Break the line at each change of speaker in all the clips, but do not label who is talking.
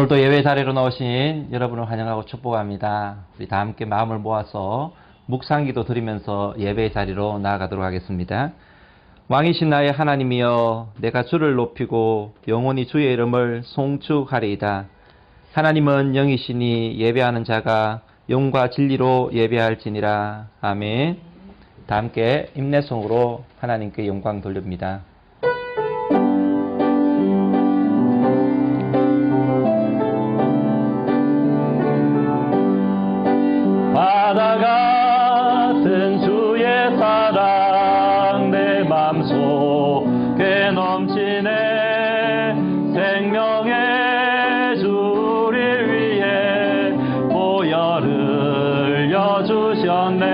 오늘도 예배 자리로 나오신 여러분을 환영하고 축복합니다. 우리 다 함께 마음을 모아서 묵상기도 드리면서 예배 자리로 나아가도록 하겠습니다. 왕이신 나의 하나님이여, 내가 주를 높이고 영원히 주의 이름을 송축하리이다. 하나님은 영이시니 예배하는 자가 영과 진리로 예배할지니라. 아멘. 다 함께 인내송으로 하나님께 영광 돌립니다. 바다 같은 주의 사랑 내 맘속에 넘치네. 생명의 주를 위해 보혈을 흘려주셨네.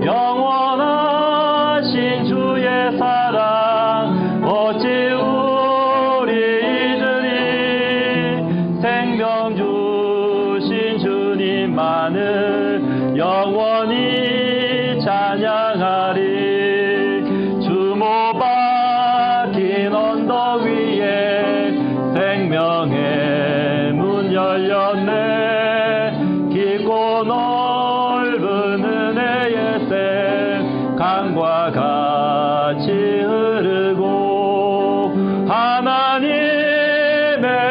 영원하신 주의 사랑 어찌 우리들이 생명 주신 주님만을 영원히 찬양하리. 주모 박힌 언덕 위에 생명의 문 열렸네. 깊고 넓은 은혜의 샘 강과 같이 흐르고 하나님의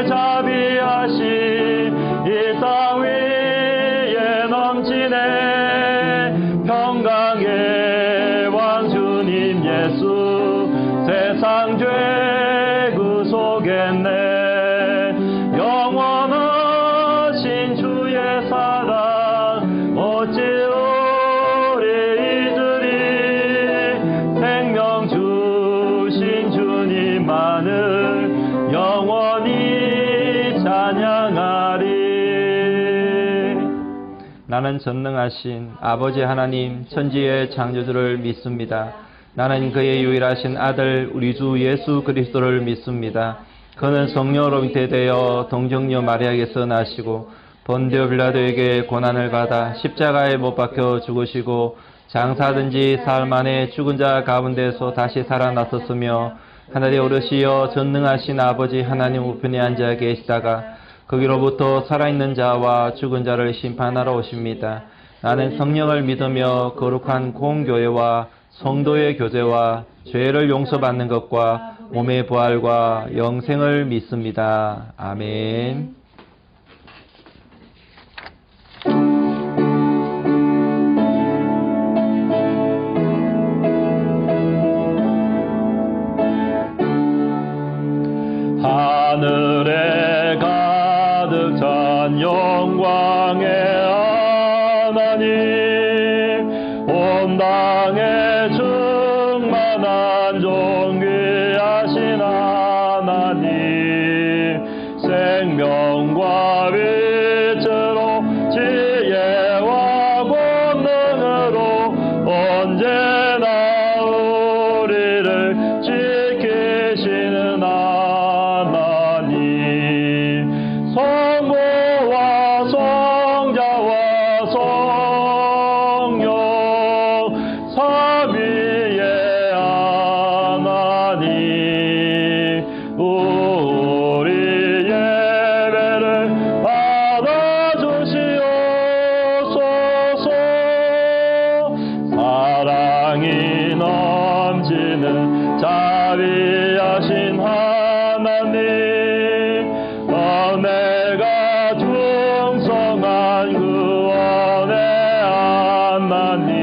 자비하신 이 땅 위에 넘치네. 평강의 왕 주님 예수 세상 죄 구속했네. 영원하신 주의 사랑 어찌 우리들이 생명 주신 주님만을 영원히 찬양하리. 나는 전능하신 아버지 하나님 천지의 창조주를 믿습니다. 나는 그의 유일하신 아들 우리 주 예수 그리스도를 믿습니다. 그는 성령으로 잉태되어 동정녀 마리아에게서 나시고 본디오 빌라도에게 고난을 받아 십자가에 못 박혀 죽으시고 장사하던 지 사흘 만에 죽은 자 가운데서 다시 살아나섰으며 하늘에 오르시어 전능하신 아버지 하나님 우편에 앉아 계시다가 거기로부터 살아있는 자와 죽은 자를 심판하러 오십니다. 나는 성령을 믿으며 거룩한 공교회와 성도의 교제와 죄를 용서받는 것과 몸의 부활과 영생을 믿습니다. 아멘. 하늘에 가득 찬 영광의 하나님, 온 땅에 충만한 존귀하신 하나님, 생명과 빛으로 지혜와 권능으로 언제나 우리를 지키시는 하나님, 성부와 성자와 성령 삼위의 하나님, 우리 예배를 받아주시옵소서. 사랑이 넘치는 자비하신 하나님, 은혜가 충성한 구원의 하나님,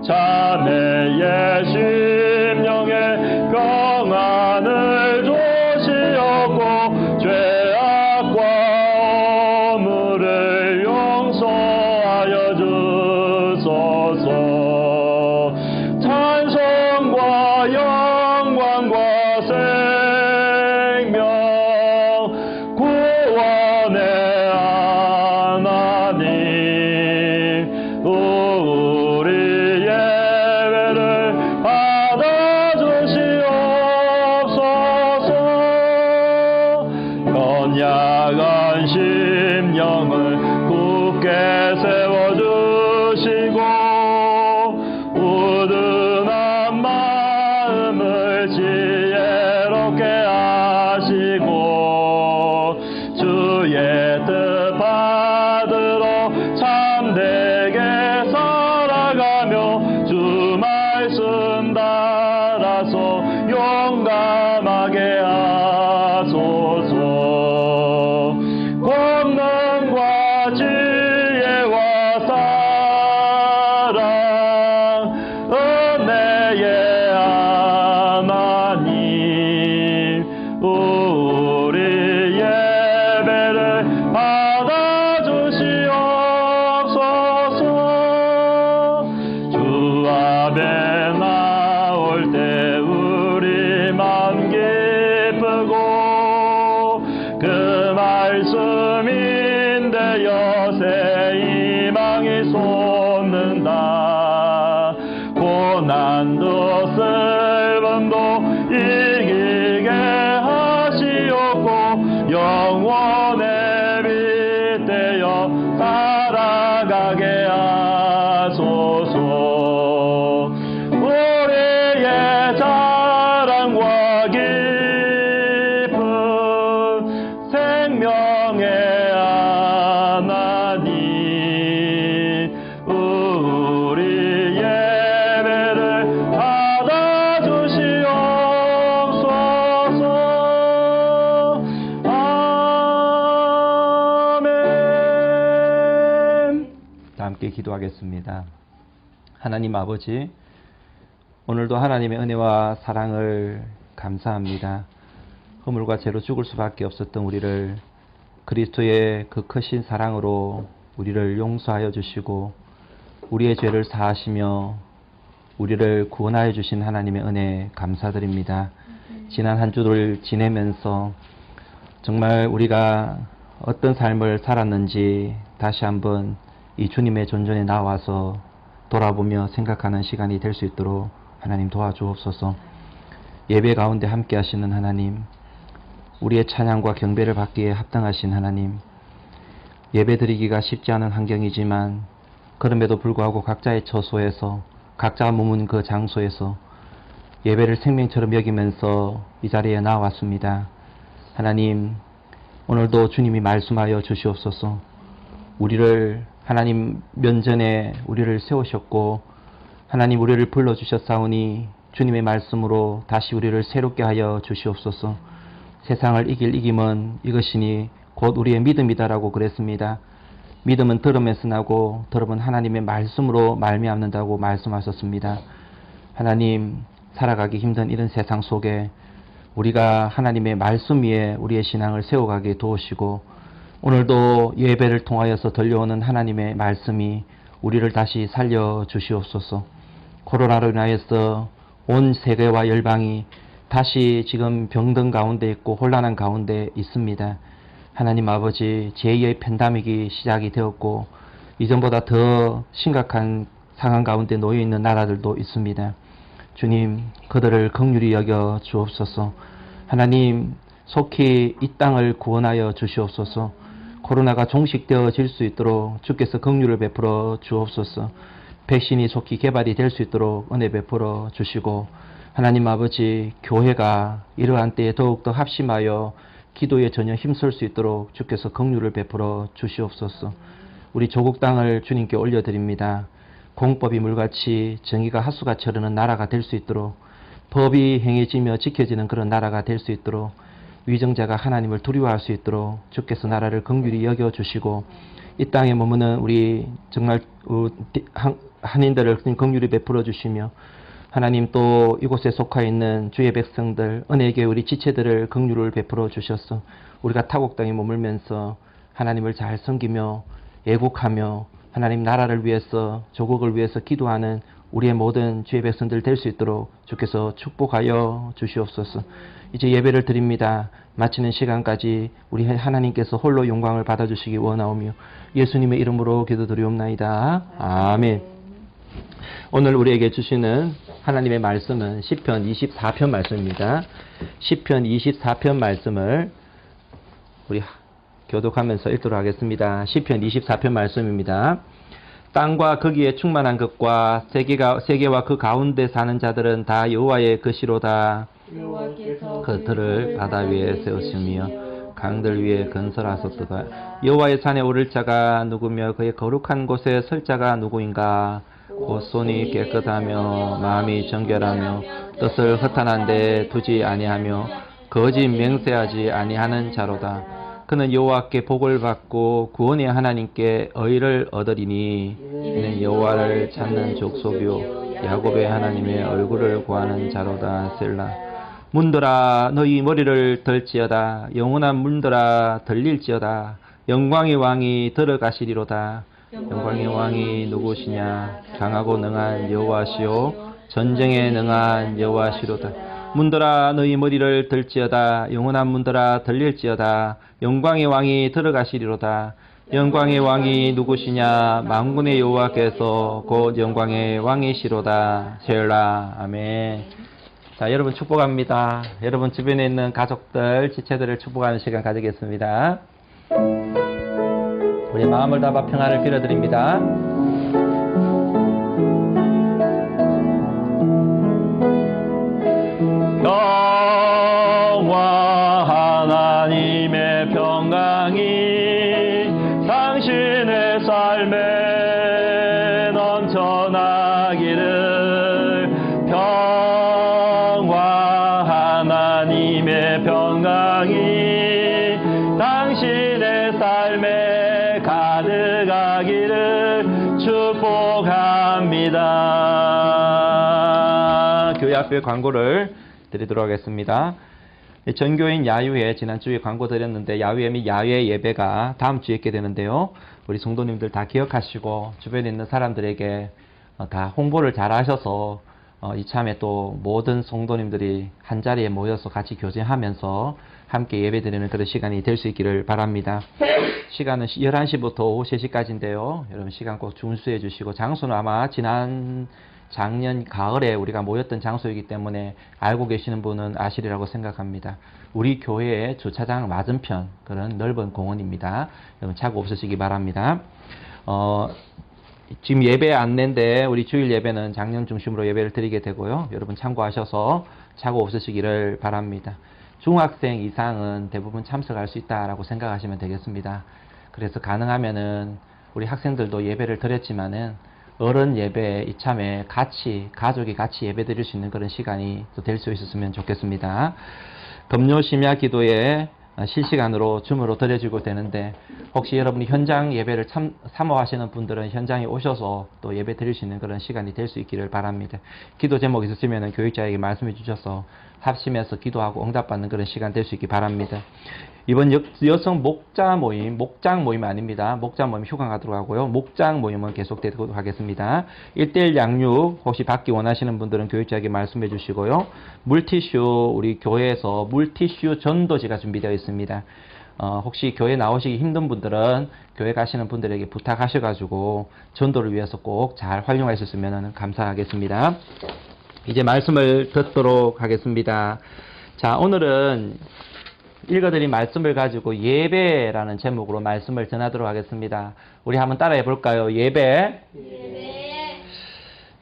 자매의 심령에 평안을 주시옵고 죄악과 허물을 용서하여 주소서. 찬송과 영광과 생명 구원의 하나님, 우리 예배를 받아주시옵소서. 연약한 심령을 굳게 세워주시고 우둔한 마음을 지혜롭게 하시고 되어 새 희망이 솟는다. 고난도 슬픔도 이기게 하시옵고 영원의 빛 되어 살아가게 하소서. 우리의 자랑과 깊은 생명의 하나님, 우리 예배를 받아주시옵소서. 아멘. 다 함께 기도하겠습니다. 하나님 아버지, 오늘도 하나님의 은혜와 사랑을 감사합니다. 허물과 죄로 죽을 수밖에 없었던 우리를 그리스도의 그 크신 사랑으로 우리를 용서하여 주시고 우리의 죄를 사하시며 우리를 구원하여 주신 하나님의 은혜 감사드립니다. 지난 한 주를 지내면서 정말 우리가 어떤 삶을 살았는지 다시 한번 이 주님의 존전에 나와서 돌아보며 생각하는 시간이 될 수 있도록 하나님 도와주옵소서. 예배 가운데 함께 하시는 하나님, 우리의 찬양과 경배를 받기에 합당하신 하나님, 예배 드리기가 쉽지 않은 환경이지만 그럼에도 불구하고 각자의 처소에서 각자가 머문 그 장소에서 예배를 생명처럼 여기면서 이 자리에 나왔습니다. 하나님, 오늘도 주님이 말씀하여 주시옵소서. 우리를 하나님 면전에 우리를 세우셨고 하나님 우리를 불러주셨사오니 주님의 말씀으로 다시 우리를 새롭게 하여 주시옵소서. 세상을 이길 이김은 이것이니 곧 우리의 믿음이다라고 그랬습니다. 믿음은 들음에서 나고 들음은 하나님의 말씀으로 말미암는다고 말씀하셨습니다. 하나님, 살아가기 힘든 이런 세상 속에 우리가 하나님의 말씀 위에 우리의 신앙을 세워가게 도우시고 오늘도 예배를 통하여서 들려오는 하나님의 말씀이 우리를 다시 살려 주시옵소서. 코로나로 인하여서 온 세계와 열방이 다시 지금 병든 가운데 있고 혼란한 가운데 있습니다. 하나님 아버지, 제2의 팬데믹이 시작이 되었고 이전보다 더 심각한 상황 가운데 놓여 있는 나라들도 있습니다. 주님, 그들을 긍휼히 여겨 주옵소서. 하나님, 속히 이 땅을 구원하여 주시옵소서. 코로나가 종식되어질 수 있도록 주께서 긍휼을 베풀어 주옵소서. 백신이 속히 개발이 될 수 있도록 은혜 베풀어 주시고 하나님 아버지, 교회가 이러한 때에 더욱더 합심하여 기도에 전혀 힘쓸 수 있도록 주께서 긍휼을 베풀어 주시옵소서. 우리 조국 땅을 주님께 올려드립니다. 공법이 물같이 정의가 하수같이 흐르는 나라가 될 수 있도록, 법이 행해지며 지켜지는 그런 나라가 될 수 있도록, 위정자가 하나님을 두려워할 수 있도록 주께서 나라를 긍휼히 여겨주시고 이 땅에 머무는 우리 정말 한인들을 긍휼히 베풀어 주시며 하나님 또 이곳에 속하 있는 주의 백성들, 은혜의 우리 지체들을 긍휼을 베풀어 주셔서 우리가 타국 땅에 머물면서 하나님을 잘 섬기며 애국하며 하나님 나라를 위해서 조국을 위해서 기도하는 우리의 모든 주의 백성들 될 수 있도록 주께서 축복하여 주시옵소서. 이제 예배를 드립니다. 마치는 시간까지 우리 하나님께서 홀로 영광을 받아주시기 원하오며 예수님의 이름으로 기도드리옵나이다. 아멘. 오늘 우리에게 주시는 하나님의 말씀은 시편 24편 말씀입니다. 시편 24편 말씀을 우리 교독하면서 읽도록 하겠습니다. 시편 24편 말씀입니다. 땅과 거기에 충만한 것과 세계와 그 가운데 사는 자들은 다 여호와의 것이로다. 그들을 바다 위에 세우시며 강들 위에 건설하셨도다. 여호와의 산에 오를 자가 누구며 그의 거룩한 곳에 설 자가 누구인가? 곧 손이 깨끗하며 마음이 정결하며 뜻을 허탄한 데 두지 아니하며 거짓 맹세하지 아니하는 자로다. 그는 여호와께 복을 받고 구원의 하나님께 의를 얻으리니 이는 여호와를 찾는 족속이요 야곱의 하나님의 얼굴을 구하는 자로다. 셀라. 문들아 너희 머리를 들지어다. 영원한 문들아 들릴지어다. 영광의 왕이 들어가시리로다. 영광의 왕이 누구시냐? 강하고 능한 여호와시요 전쟁에 능한 여호와시로다. 문들아 너희 머리를 들지어다. 영원한 문들아 들릴지어다. 영광의 왕이 들어가시리로다. 영광의 왕이 누구시냐? 만군의 여호와께서 곧 영광의 왕이시로다. 셀라. 아멘. 자, 여러분 축복합니다. 여러분 주변에 있는 가족들, 지체들을 축복하는 시간 가지겠습니다. 우리 마음을 담아 평안을 빌어드립니다. 영화 하나님의 평강이 당신의 삶에 넘쳐나기를. 평화 하나님의 평강이 당신의 삶에 가득하기를 축복합니다. 교회 앞에 광고를 드리도록 하겠습니다. 전교인 야유회 지난주에 광고 드렸는데 야유회 및 야외 예배가 다음 주에 있게 되는데요. 우리 성도님들 다 기억하시고 주변에 있는 사람들에게 다 홍보를 잘 하셔서 이참에 또 모든 성도님들이 한자리에 모여서 같이 교제하면서 함께 예배 드리는 그런 시간이 될 수 있기를 바랍니다. 시간은 11시부터 오후 3시까지인데요. 여러분 시간 꼭 준수해 주시고, 장소는 아마 작년 가을에 우리가 모였던 장소이기 때문에 알고 계시는 분은 아시리라고 생각합니다. 우리 교회의 주차장 맞은편 그런 넓은 공원입니다. 여러분 착오 없으시기 바랍니다. 지금 예배 안내인데 우리 주일 예배는 작년 중심으로 예배를 드리게 되고요. 여러분 참고하셔서 착오 없으시기를 바랍니다. 중학생 이상은 대부분 참석할 수 있다라고 생각하시면 되겠습니다. 그래서 가능하면은 우리 학생들도 예배를 드렸지만은 어른 예배에 이참에 가족이 같이 예배 드릴 수 있는 그런 시간이 또 될 수 있었으면 좋겠습니다. 금요 심야 기도에 실시간으로 줌으로 드려지고 되는데, 혹시 여러분이 현장 예배를 사모하시는 분들은 현장에 오셔서 또 예배 드릴 수 있는 그런 시간이 될 수 있기를 바랍니다. 기도 제목 있으시면 교육자에게 말씀해 주셔서 합심해서 기도하고 응답받는 그런 시간 될 수 있기 바랍니다. 이번 여성 목장 모임 아닙니다. 목장 모임 휴가 가도록 하고요. 목장 모임은 계속되도록 하겠습니다. 1:1 양육 혹시 받기 원하시는 분들은 교육자에게 말씀해 주시고요. 물티슈 우리 교회에서 물티슈 전도지가 준비되어 있습니다. 혹시 교회 나오시기 힘든 분들은 교회 가시는 분들에게 부탁하셔가지고 전도를 위해서 꼭 잘 활용하셨으면 감사하겠습니다. 이제 말씀을 듣도록 하겠습니다. 자, 오늘은 읽어드린 말씀을 가지고 예배라는 제목으로 말씀을 전하도록 하겠습니다. 우리 한번 따라해 볼까요?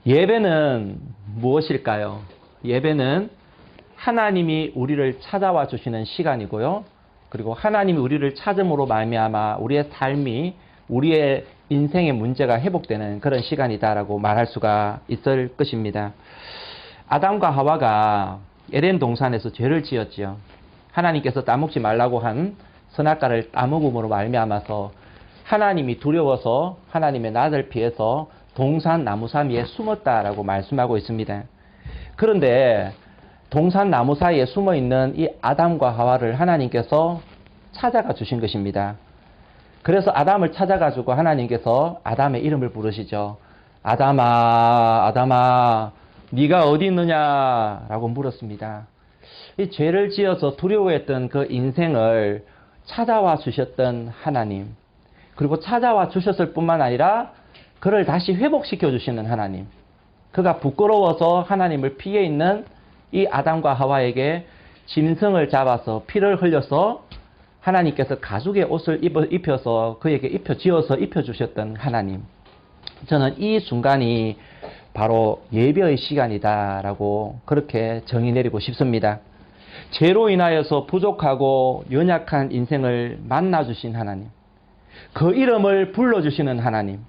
예배는 무엇일까요? 예배는 하나님이 우리를 찾아와 주시는 시간이고요. 그리고 하나님이 우리를 찾음으로 말미암아 우리의 삶이, 우리의 인생의 문제가 회복되는 그런 시간이다라고 말할 수가 있을 것입니다. 아담과 하와가 에덴 동산에서 죄를 지었지요. 하나님께서 따먹지 말라고 한 선악과를 따먹음으로 말미암아서 하나님이 두려워서 하나님의 낯을 피해서 동산 나무 사이에 숨었다라고 말씀하고 있습니다. 그런데 동산 나무 사이에 숨어 있는 이 아담과 하와를 하나님께서 찾아가 주신 것입니다. 그래서 아담을 찾아가지고 하나님께서 아담의 이름을 부르시죠. 아담아, 아담아, 네가 어디 있느냐라고 물었습니다. 이 죄를 지어서 두려워했던 그 인생을 찾아와 주셨던 하나님, 그리고 찾아와 주셨을 뿐만 아니라 그를 다시 회복시켜 주시는 하나님, 그가 부끄러워서 하나님을 피해 있는 이 아담과 하와에게 짐승을 잡아서 피를 흘려서 하나님께서 가죽의 옷을 입혀서 그에게 지어서 입혀주셨던 하나님. 저는 이 순간이 바로 예배의 시간이다라고 그렇게 정의 내리고 싶습니다. 죄로 인하여서 부족하고 연약한 인생을 만나주신 하나님, 그 이름을 불러주시는 하나님,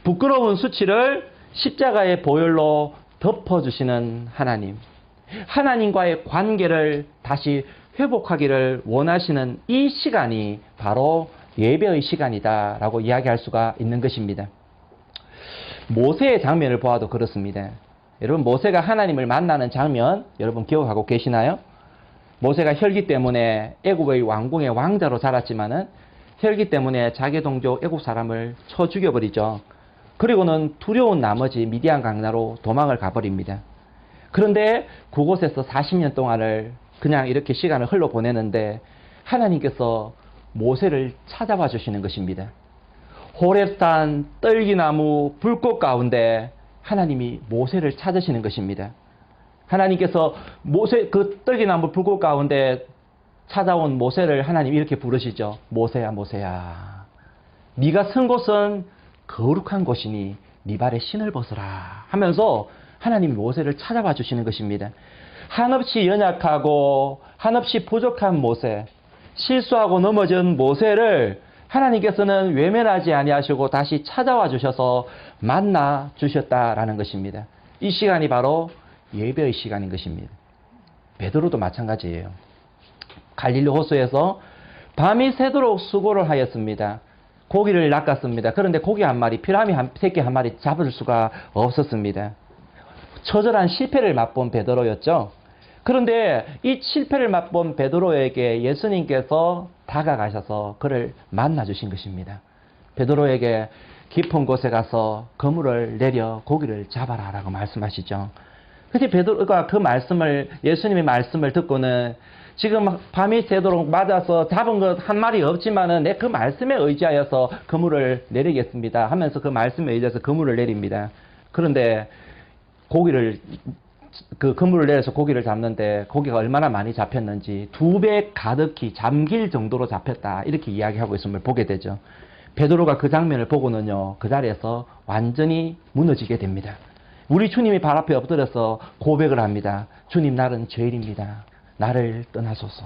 부끄러운 수치를 십자가의 보혈로 덮어주시는 하나님, 하나님과의 관계를 다시 회복하기를 원하시는 이 시간이 바로 예배의 시간이다 라고 이야기할 수가 있는 것입니다. 모세의 장면을 보아도 그렇습니다. 여러분, 모세가 하나님을 만나는 장면 여러분 기억하고 계시나요? 모세가 혈기 때문에 애굽의 왕궁의 왕자로 자랐지만은 혈기 때문에 자기 동족 애굽 사람을 쳐 죽여버리죠. 그리고는 두려운 나머지 미디안 강나로 도망을 가버립니다. 그런데 그곳에서 40년 동안을 그냥 이렇게 시간을 흘러보내는데 하나님께서
모세를 찾아와 주시는 것입니다. 호렙산 떨기나무 불꽃 가운데 하나님이 모세를 찾으시는 것입니다. 하나님께서 모세 그 떨기나무 불꽃 가운데 찾아온 모세를 하나님 이렇게 부르시죠. 모세야 모세야, 네가 선 곳은 거룩한 곳이니 네 발에 신을 벗어라 하면서 하나님이 모세를 찾아와 주시는 것입니다. 한없이 연약하고 한없이 부족한 모세, 실수하고 넘어진 모세를 하나님께서는 외면하지 아니하시고 다시 찾아와 주셔서 만나 주셨다라는 것입니다. 이 시간이 바로 예배의 시간인 것입니다. 베드로도 마찬가지예요. 갈릴리 호수에서 밤이 새도록 수고를 하였습니다. 고기를 낚았습니다. 그런데 고기 한 마리, 피라미 새끼 한 마리 잡을 수가 없었습니다. 처절한 실패를 맛본 베드로였죠. 그런데 이 실패를 맛본 베드로에게 예수님께서 다가가셔서 그를 만나주신 것입니다. 베드로에게 깊은 곳에 가서 그물을 내려 고기를 잡아라 라고 말씀하시죠. 그때 베드로가 그 말씀을, 예수님의 말씀을 듣고는 지금 밤이 새도록 맞아서 잡은 것 한 마리 없지만은 내 그 말씀에 의지하여서 그물을 내리겠습니다 하면서 그 말씀에 의지해서 그물을 내립니다. 그런데 고기를 그 그물을 내려서 고기를 잡는데 고기가 얼마나 많이 잡혔는지 2배 가득히 잠길 정도로 잡혔다 이렇게 이야기하고 있음을 보게 되죠. 베드로가 그 장면을 보고는요 그 자리에서 완전히 무너지게 됩니다. 우리 주님이 발 앞에 엎드려서 고백을 합니다. 주님, 나는 죄인입니다. 나를 떠나소서.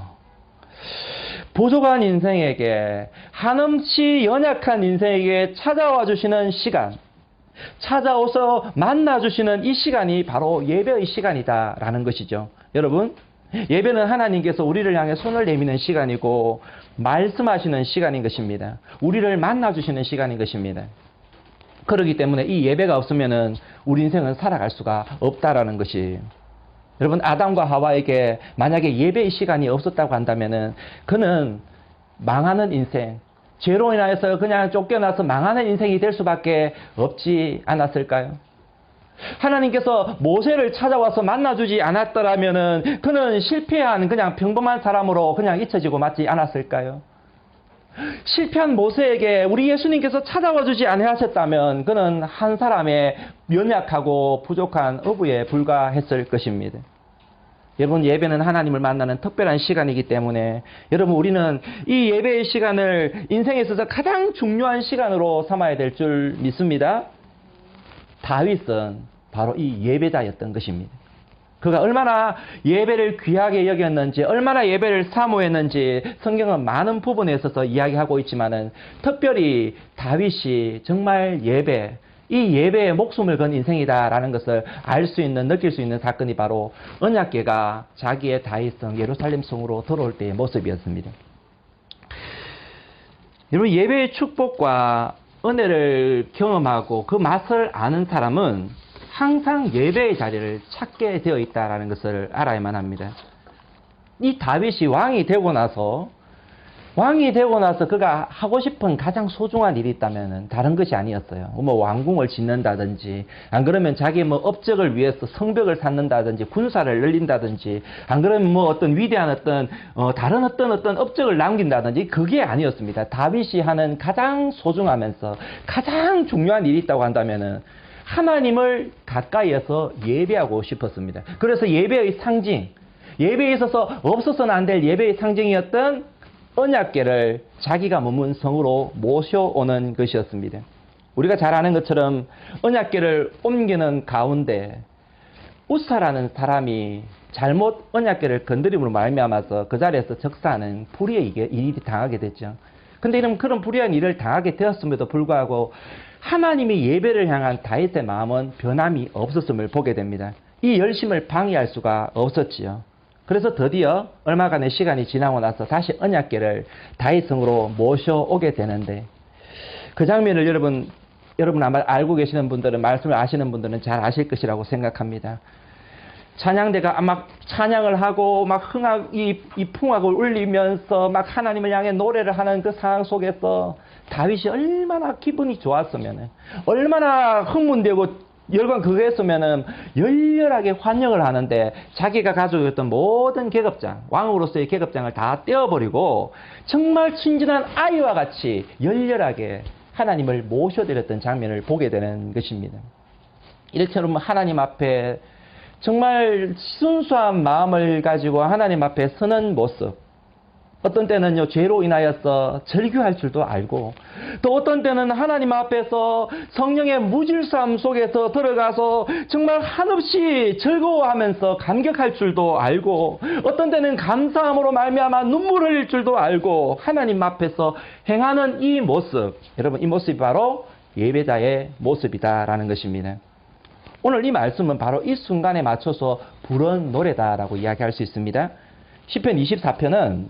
부족한 인생에게, 한없이 연약한 인생에게 찾아와 주시는 시간, 찾아오서 만나주시는 이 시간이 바로 예배의 시간이다라는 것이죠. 여러분, 예배는 하나님께서 우리를 향해 손을 내미는 시간이고 말씀하시는 시간인 것입니다. 우리를 만나주시는 시간인 것입니다. 그렇기 때문에 이 예배가 없으면은 우리 인생은 살아갈 수가 없다라는 것이에요. 여러분, 아담과 하와에게 만약에 예배의 시간이 없었다고 한다면은 그는 망하는 인생, 죄로 인하여서 그냥 쫓겨나서 망하는 인생이 될 수밖에 없지 않았을까요? 하나님께서 모세를 찾아와서 만나주지 않았더라면은 그는 실패한 그냥 평범한 사람으로 그냥 잊혀지고 맞지 않았을까요? 실패한 모세에게 우리 예수님께서 찾아와 주지 아니하셨다면 그는 한 사람의 연약하고 부족한 어부에 불과했을 것입니다. 여러분, 예배는 하나님을 만나는 특별한 시간이기 때문에 여러분, 우리는 이 예배의 시간을 인생에 있어서 가장 중요한 시간으로 삼아야 될 줄 믿습니다. 다윗은 바로 이 예배자였던 것입니다. 그가 얼마나 예배를 귀하게 여겼는지, 얼마나 예배를 사모했는지 성경은 많은 부분에 있어서 이야기하고 있지만은 특별히 다윗이 정말 이 예배에 목숨을 건 인생이다라는 것을 알 수 있는, 느낄 수 있는 사건이 바로 언약궤가 자기의 다윗성 예루살렘 성으로 들어올 때의 모습이었습니다. 여러분, 예배의 축복과 은혜를 경험하고 그 맛을 아는 사람은 항상 예배의 자리를 찾게 되어 있다는 것을 알아야만 합니다. 이 다윗이 왕이 되고 나서 그가 하고 싶은 가장 소중한 일이 있다면 다른 것이 아니었어요. 뭐 왕궁을 짓는다든지, 안 그러면 자기 뭐 업적을 위해서 성벽을 쌓는다든지, 군사를 늘린다든지, 안 그러면 뭐 어떤 위대한 다른 어떤 업적을 남긴다든지, 그게 아니었습니다. 다윗이 하는 가장 소중하면서 가장 중요한 일이 있다고 한다면은 하나님을 가까이에서 예배하고 싶었습니다. 그래서 예배의 상징, 예배에 있어서 없어서는 안 될 예배의 상징이었던 언약궤를 자기가 머문 성으로 모셔오는 것이었습니다. 우리가 잘 아는 것처럼 언약궤를 옮기는 가운데 우사라는 사람이 잘못 언약궤를 건드림으로 말미암아서 그 자리에서 적사하는 불의의 일이 당하게 됐죠. 근데 이런 그런 불의한 일을 당하게 되었음에도 불구하고 하나님의 예배를 향한 다윗의 마음은 변함이 없었음을 보게 됩니다. 이 열심을 방해할 수가 없었지요. 그래서 드디어 얼마간의 시간이 지나고 나서 다시 언약궤를 다윗성으로 모셔오게 되는데, 그 장면을 여러분 아마 알고 계시는 분들은, 말씀을 아시는 분들은 잘 아실 것이라고 생각합니다. 찬양대가 막 찬양을 하고 막 이 풍악을 울리면서 막 하나님을 향해 노래를 하는 그 상황 속에서 다윗이 얼마나 기분이 좋았으면, 얼마나 흥분되고 열광 그거 했으면은 열렬하게 환영을 하는데 자기가 가지고 있던 모든 계급장, 왕으로서의 계급장을 다 떼어버리고 정말 친절한 아이와 같이 열렬하게 하나님을 모셔드렸던 장면을 보게 되는 것입니다. 이렇게는 하나님 앞에 정말 순수한 마음을 가지고 하나님 앞에 서는 모습, 어떤 때는요 죄로 인하여서 절규할 줄도 알고, 또 어떤 때는 하나님 앞에서 성령의 무질서함 속에서 들어가서 정말 한없이 즐거워하면서 감격할 줄도 알고, 어떤 때는 감사함으로 말미암아 눈물 흘릴 줄도 알고 하나님 앞에서 행하는 이 모습, 여러분 이 모습이 바로 예배자의 모습이다라는 것입니다. 오늘 이 말씀은 바로 이 순간에 맞춰서 부른 노래다라고 이야기할 수 있습니다. 시편 24편은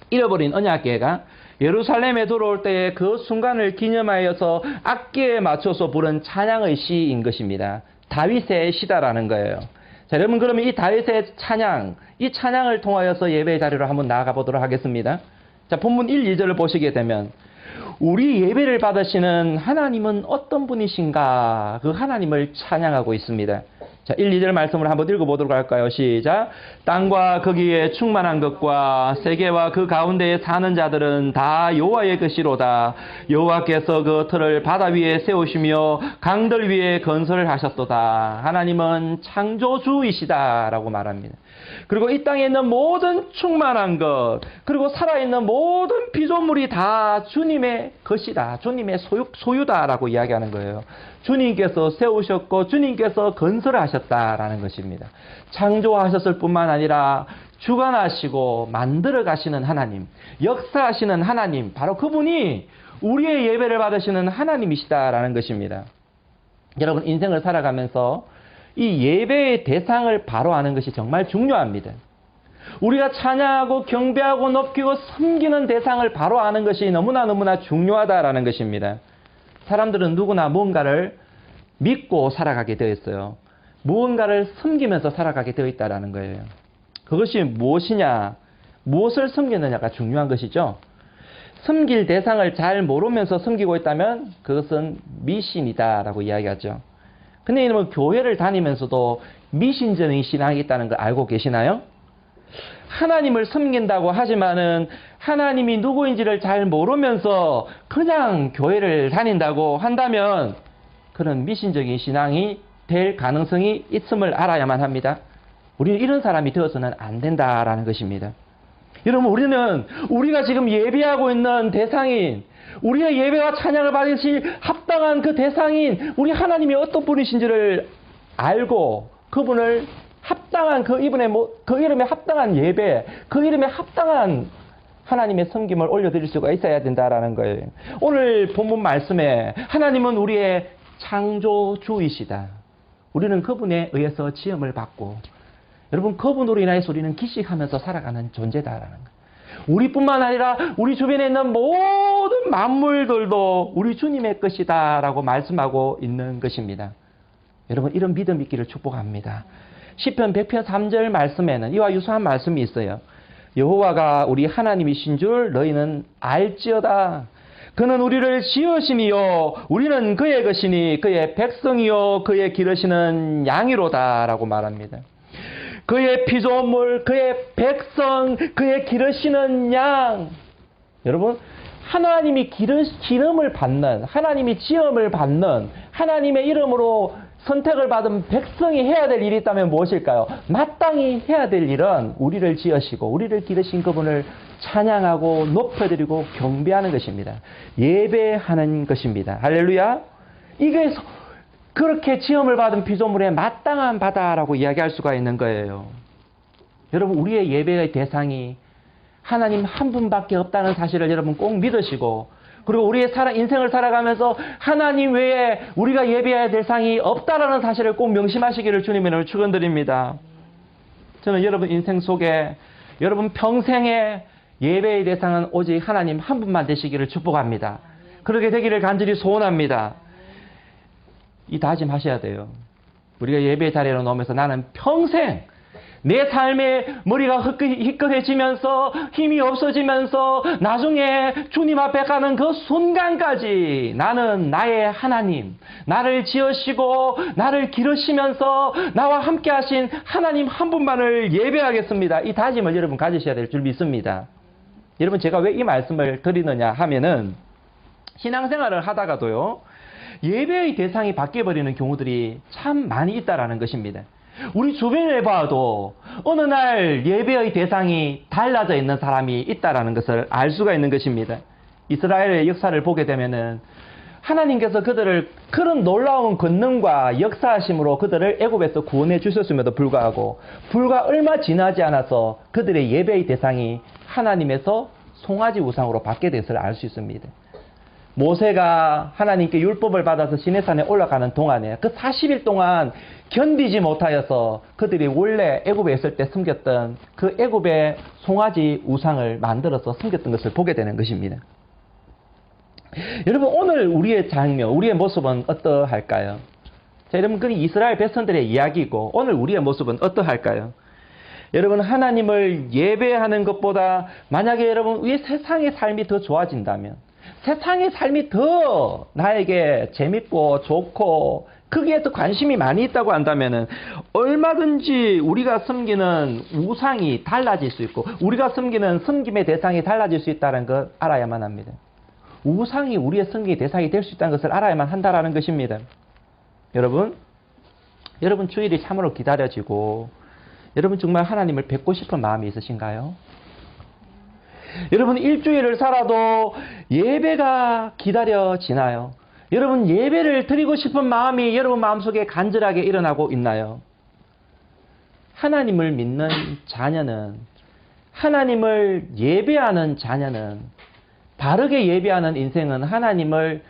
잃어버린 언약궤가 예루살렘에 들어올 때의 그 순간을 기념하여서 악기에 맞춰서 부른 찬양의 시인 것입니다. 다윗의 시다라는 거예요. 자, 여러분 그러면 이 다윗의 찬양, 이 찬양을 통하여서 예배 자리로 한번 나아가 보도록 하겠습니다. 자, 본문 1, 2절을 보시게 되면 우리 예배를 받으시는 하나님은 어떤 분이신가, 그 하나님을 찬양하고 있습니다. 자, 1, 2절 말씀을 한번 읽어보도록 할까요? 시작. 땅과 거기에 충만한 것과 세계와 그 가운데에 사는 자들은 다 여호와의 것이로다. 여호와께서 그 틀을 바다 위에 세우시며 강들 위에 건설을 하셨도다. 하나님은 창조주이시다라고 말합니다. 그리고 이 땅에 있는 모든 충만한 것, 그리고 살아있는 모든 피조물이 다 주님의 것이다, 주님의 소유다라고 이야기하는 거예요. 주님께서 세우셨고 주님께서 건설하셨다라는 것입니다. 창조하셨을 뿐만 아니라 주관하시고 만들어 가시는 하나님, 역사하시는 하나님, 바로 그분이 우리의 예배를 받으시는 하나님이시다라는 것입니다. 여러분 인생을 살아가면서 이 예배의 대상을 바로 아는 것이 정말 중요합니다. 우리가 찬양하고 경배하고 높이고 섬기는 대상을 바로 아는 것이 너무나 중요하다라는 것입니다. 사람들은 누구나 무언가를 믿고 살아가게 되어 있어요. 무언가를 섬기면서 살아가게 되어 있다는 거예요. 그것이 무엇이냐, 무엇을 섬기느냐가 중요한 것이죠. 섬길 대상을 잘 모르면서 섬기고 있다면 그것은 미신이다라고 이야기하죠. 근데 이놈은 교회를 다니면서도 미신적인 신앙이 있다는 걸 알고 계시나요? 하나님을 섬긴다고 하지만은 하나님이 누구인지를 잘 모르면서 그냥 교회를 다닌다고 한다면 그런 미신적인 신앙이 될 가능성이 있음을 알아야만 합니다. 우리는 이런 사람이 되어서는 안 된다라는 것입니다. 여러분 우리는 우리가 지금 예배하고 있는 대상인, 우리의 예배와 찬양을 받으실 합당한 그 대상인 우리 하나님이 어떤 분이신지를 알고 그분을 합당한 그 이름에 합당한 예배, 그 이름에 합당한 하나님의 섬김을 올려드릴 수가 있어야 된다라는 거예요. 오늘 본문 말씀에 하나님은 우리의 창조주이시다. 우리는 그분에 의해서 지음을 받고, 여러분 그분으로 인하여서 우리는 기식하면서 살아가는 존재다라는 거예요. 우리뿐만 아니라 우리 주변에 있는 모든 만물들도 우리 주님의 것이다 라고 말씀하고 있는 것입니다. 여러분 이런 믿음 있기를 축복합니다. 시편 100편 3절 말씀에는 이와 유사한 말씀이 있어요. 여호와가 우리 하나님이신 줄 너희는 알지어다. 그는 우리를 지으시니요 우리는 그의 것이니 그의 백성이요 그의 기르시는 양이로다 라고 말합니다. 그의 피조물, 그의 백성, 그의 기르시는 양. 여러분 하나님이 기름을 받는, 하나님이 지음을 받는, 하나님의 이름으로 선택을 받은 백성이 해야 될 일이 있다면 무엇일까요? 마땅히 해야 될 일은 우리를 지으시고 우리를 기르신 그분을 찬양하고 높여드리고 경배하는 것입니다. 예배하는 것입니다. 할렐루야. 이게 그렇게 지음을 받은 피조물의 마땅한 바다라고 이야기할 수가 있는 거예요. 여러분 우리의 예배의 대상이 하나님 한 분밖에 없다는 사실을 여러분 꼭 믿으시고, 그리고 우리의 인생을 살아가면서 하나님 외에 우리가 예배해야 될 대상이 없다라는 사실을 꼭 명심하시기를 주님의 이름으로 축원드립니다. 저는 여러분 인생 속에 여러분 평생의 예배의 대상은 오직 하나님 한 분만 되시기를 축복합니다. 그렇게 되기를 간절히 소원합니다. 이 다짐하셔야 돼요. 우리가 예배 자리로 나오면서 나는 평생 내 삶에 머리가 희끗해지면서 힘이 없어지면서 나중에 주님 앞에 가는 그 순간까지 나는 나의 하나님, 나를 지으시고 나를 기르시면서 나와 함께 하신 하나님 한 분만을 예배하겠습니다. 이 다짐을 여러분 가지셔야 될 줄 믿습니다. 여러분, 제가 왜 이 말씀을 드리느냐 하면은 신앙생활을 하다가도요, 예배의 대상이 바뀌어버리는 경우들이 참 많이 있다라는 것입니다. 우리 주변에 봐도 어느 날 예배의 대상이 달라져 있는 사람이 있다라는 것을 알 수가 있는 것입니다. 이스라엘의 역사를 보게 되면은 하나님께서 그들을 그런 놀라운 권능과 역사하심으로 그들을 애굽에서 구원해 주셨음에도 불구하고 불과 얼마 지나지 않아서 그들의 예배의 대상이 하나님에서 송아지 우상으로 바뀌게 됐을 알 수 있습니다. 모세가 하나님께 율법을 받아서 시내산에 올라가는 동안에 그 40일 동안 견디지 못하여서 그들이 원래 애굽에 있을 때 섬겼던 그 애굽의 송아지 우상을 만들어서 섬겼던 것을 보게 되는 것입니다. 여러분, 오늘 우리의 장면, 우리의 모습은 어떠할까요? 자, 여러분, 그 이스라엘 백성들의 이야기이고 오늘 우리의 모습은 어떠할까요? 여러분, 하나님을 예배하는 것보다 만약에 여러분 우리 세상의 삶이 더 좋아진다면, 세상의 삶이 더 나에게 재밌고 좋고 거기에 더 관심이 많이 있다고 한다면은 얼마든지 우리가 섬기는 우상이 달라질 수 있고 우리가 섬기는 섬김의 대상이 달라질 수 있다는 것 알아야만 합니다. 우상이 우리의 섬김의 대상이 될 수 있다는 것을 알아야만 한다라는 것입니다. 여러분 주일이 참으로 기다려지고 여러분 정말 하나님을 뵙고 싶은 마음이 있으신가요? 여러분, 일주일을 살아도 예배가 기다려지나요? 여러분, 예배를 드리고 싶은 마음이 여러분 마음속에 간절하게 일어나고 있나요? 하나님을 믿는 자녀는, 하나님을 예배하는 자녀는, 바르게 예배하는 인생은 하나님을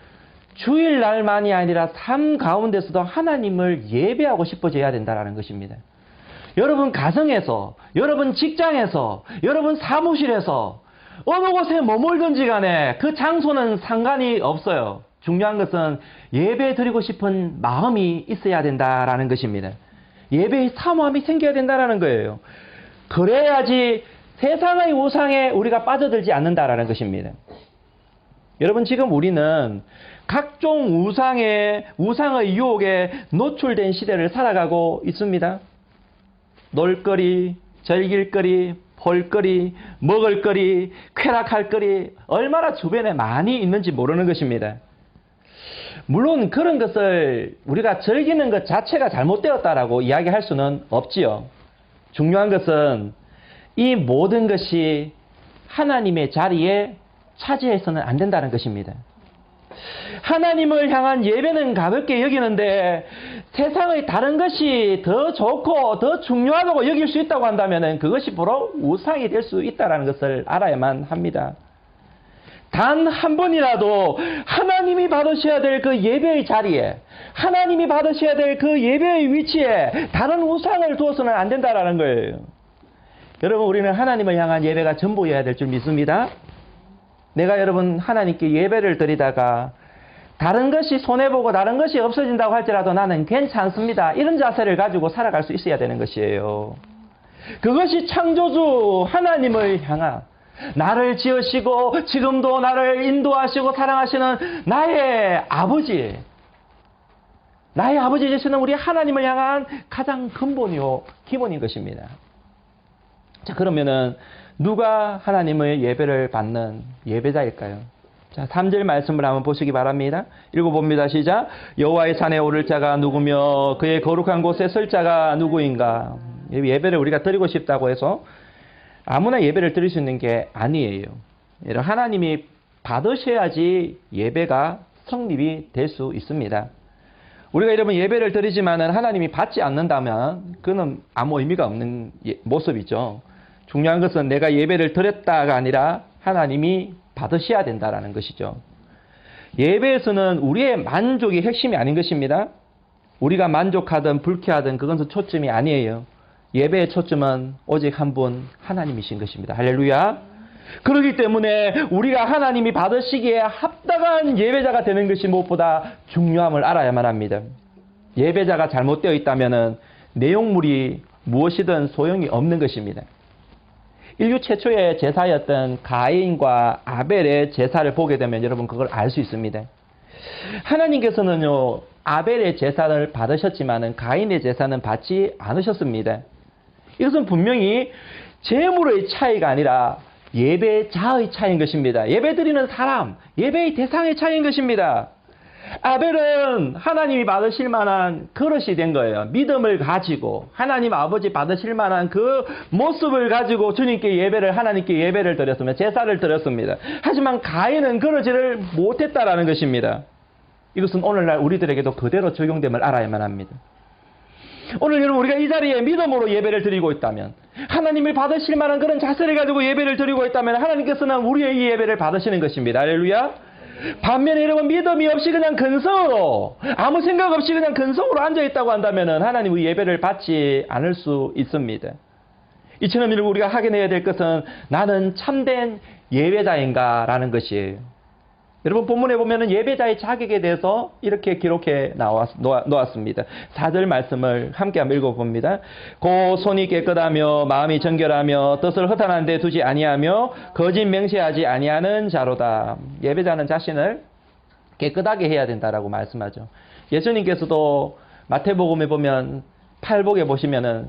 주일날만이 아니라 삶 가운데서도 하나님을 예배하고 싶어져야 된다는 것입니다. 여러분 가정에서, 여러분 직장에서, 여러분 사무실에서 어느 곳에 머물든지 간에 그 장소는 상관이 없어요. 중요한 것은 예배 드리고 싶은 마음이 있어야 된다라는 것입니다. 예배의 사모함이 생겨야 된다라는 거예요. 그래야지 세상의 우상에 우리가 빠져들지 않는다라는 것입니다. 여러분, 지금 우리는 각종 우상의 유혹에 노출된 시대를 살아가고 있습니다. 놀거리, 즐길거리, 볼거리, 먹을거리, 쾌락할거리 얼마나 주변에 많이 있는지 모르는 것입니다. 물론 그런 것을 우리가 즐기는 것 자체가 잘못되었다라고 이야기할 수는 없지요. 중요한 것은 이 모든 것이 하나님의 자리에 차지해서는 안 된다는 것입니다. 하나님을 향한 예배는 가볍게 여기는데 세상의 다른 것이 더 좋고 더 중요하다고 여길 수 있다고 한다면 그것이 바로 우상이 될 수 있다는 것을 알아야만 합니다. 단 한 번이라도 하나님이 받으셔야 될 그 예배의 자리에, 하나님이 받으셔야 될 그 예배의 위치에 다른 우상을 두어서는 안 된다는 거예요. 여러분, 우리는 하나님을 향한 예배가 전부여야 될 줄 믿습니다. 내가 여러분 하나님께 예배를 드리다가 다른 것이 손해보고 다른 것이 없어진다고 할지라도 나는 괜찮습니다, 이런 자세를 가지고 살아갈 수 있어야 되는 것이에요. 그것이 창조주 하나님을 향한, 나를 지으시고 지금도 나를 인도하시고 사랑하시는 나의 아버지 되시는 우리 하나님을 향한 가장 근본이요 기본인 것입니다. 자, 그러면은 누가 하나님의 예배를 받는 예배자일까요? 자, 3절 말씀을 한번 보시기 바랍니다. 읽어봅니다. 시작. 여호와의 산에 오를 자가 누구며 그의 거룩한 곳에 설 자가 누구인가? 예배를 우리가 드리고 싶다고 해서 아무나 예배를 드릴 수 있는 게 아니에요. 하나님이 받으셔야지 예배가 성립이 될 수 있습니다. 우리가 여러분 예배를 드리지만은 하나님이 받지 않는다면 그는 아무 의미가 없는 모습이죠. 중요한 것은 내가 예배를 드렸다가 아니라 하나님이 받으셔야 된다는 것이죠. 예배에서는 우리의 만족이 핵심이 아닌 것입니다. 우리가 만족하든 불쾌하든 그것은 초점이 아니에요. 예배의 초점은 오직 한 분 하나님이신 것입니다. 할렐루야. 그렇기 때문에 우리가 하나님이 받으시기에 합당한 예배자가 되는 것이 무엇보다 중요함을 알아야만 합니다. 예배자가 잘못되어 있다면 내용물이 무엇이든 소용이 없는 것입니다. 인류 최초의 제사였던 가인과 아벨의 제사를 보게 되면 여러분 그걸 알 수 있습니다. 하나님께서는요, 아벨의 제사를 받으셨지만은 가인의 제사는 받지 않으셨습니다. 이것은 분명히 제물의 차이가 아니라 예배자의 차이인 것입니다. 예배드리는 사람, 예배의 대상의 차이인 것입니다. 아벨은 하나님이 받으실 만한 그릇이 된 거예요. 믿음을 가지고 하나님 아버지 받으실 만한 그 모습을 가지고 주님께 예배를, 하나님께 예배를 드렸습니다. 제사를 드렸습니다. 하지만 가인은 그러지를 못했다라는 것입니다. 이것은 오늘날 우리들에게도 그대로 적용됨을 알아야만 합니다. 오늘 여러분 우리가 이 자리에 믿음으로 예배를 드리고 있다면, 하나님을 받으실 만한 그런 자세를 가지고 예배를 드리고 있다면 하나님께서는 우리의 이 예배를 받으시는 것입니다. 할렐루야. 반면에 여러분 믿음이 없이 그냥 근성으로, 아무 생각 없이 그냥 근성으로 앉아있다고 한다면 하나님 우리 예배를 받지 않을 수 있습니다. 이처럼 여러분 우리가 확인해야 될 것은 나는 참된 예배자인가 라는 것이에요. 여러분 본문에 보면은 예배자의 자격에 대해서 이렇게 기록해 놓았습니다. 4절 말씀을 함께 한번 읽어봅니다. 고 손이 깨끗하며 마음이 정결하며 뜻을 허탄한 데 두지 아니하며 거짓 맹세하지 아니하는 자로다. 예배자는 자신을 깨끗하게 해야 된다라고 말씀하죠. 예수님께서도 마태복음에 보면 팔복에 보시면은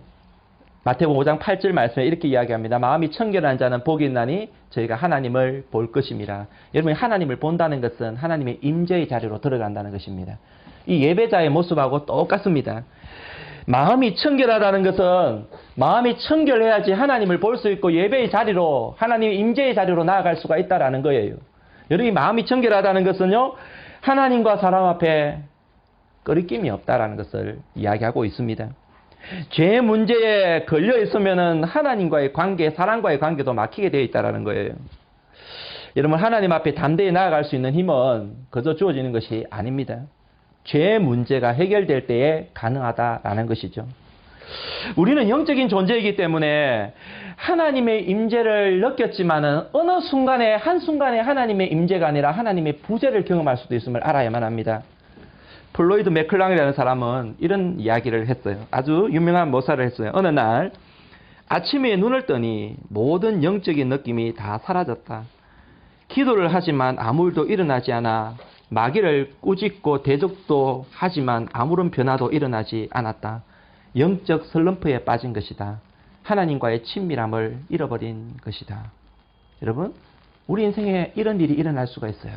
마태복음 5장 8절 말씀에 이렇게 이야기합니다. 마음이 청결한 자는 복이 있나니 저희가 하나님을 볼 것입니다. 여러분이 하나님을 본다는 것은 하나님의 임재의 자리로 들어간다는 것입니다. 이 예배자의 모습하고 똑같습니다. 마음이 청결하다는 것은 마음이 청결해야지 하나님을 볼 수 있고 예배의 자리로, 하나님의 임재의 자리로 나아갈 수가 있다는 거예요. 여러분이 마음이 청결하다는 것은요, 하나님과 사람 앞에 거리낌이 없다라는 것을 이야기하고 있습니다. 죄 문제에 걸려 있으면은 하나님과의 관계, 사람과의 관계도 막히게 되어 있다라는 거예요. 여러분 하나님 앞에 담대히 나아갈 수 있는 힘은 그저 주어지는 것이 아닙니다. 죄 문제가 해결될 때에 가능하다라는 것이죠. 우리는 영적인 존재이기 때문에 하나님의 임재를 느꼈지만은 어느 순간에, 한순간에 하나님의 임재가 아니라 하나님의 부재를 경험할 수도 있음을 알아야만 합니다. 플로이드 맥클랑이라는 사람은 이런 이야기를 했어요. 아주 유명한 모사를 했어요. 어느 날 아침에 눈을 뜨니 모든 영적인 느낌이 다 사라졌다. 기도를 하지만 아무 일도 일어나지 않아 마귀를 꾸짖고 대적도 하지만 아무런 변화도 일어나지 않았다. 영적 슬럼프에 빠진 것이다. 하나님과의 친밀함을 잃어버린 것이다. 여러분, 우리 인생에 이런 일이 일어날 수가 있어요.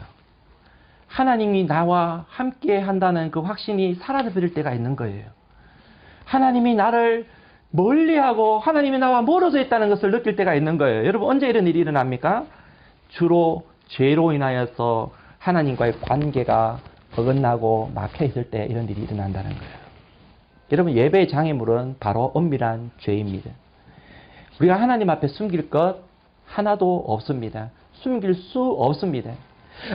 하나님이 나와 함께 한다는 그 확신이 사라져버릴 때가 있는 거예요. 하나님이 나를 멀리하고 하나님이 나와 멀어져 있다는 것을 느낄 때가 있는 거예요. 여러분 언제 이런 일이 일어납니까? 주로 죄로 인하여서 하나님과의 관계가 어긋나고 막혀 있을 때 이런 일이 일어난다는 거예요. 여러분 예배의 장애물은 바로 엄밀한 죄입니다. 우리가 하나님 앞에 숨길 것 하나도 없습니다. 숨길 수 없습니다.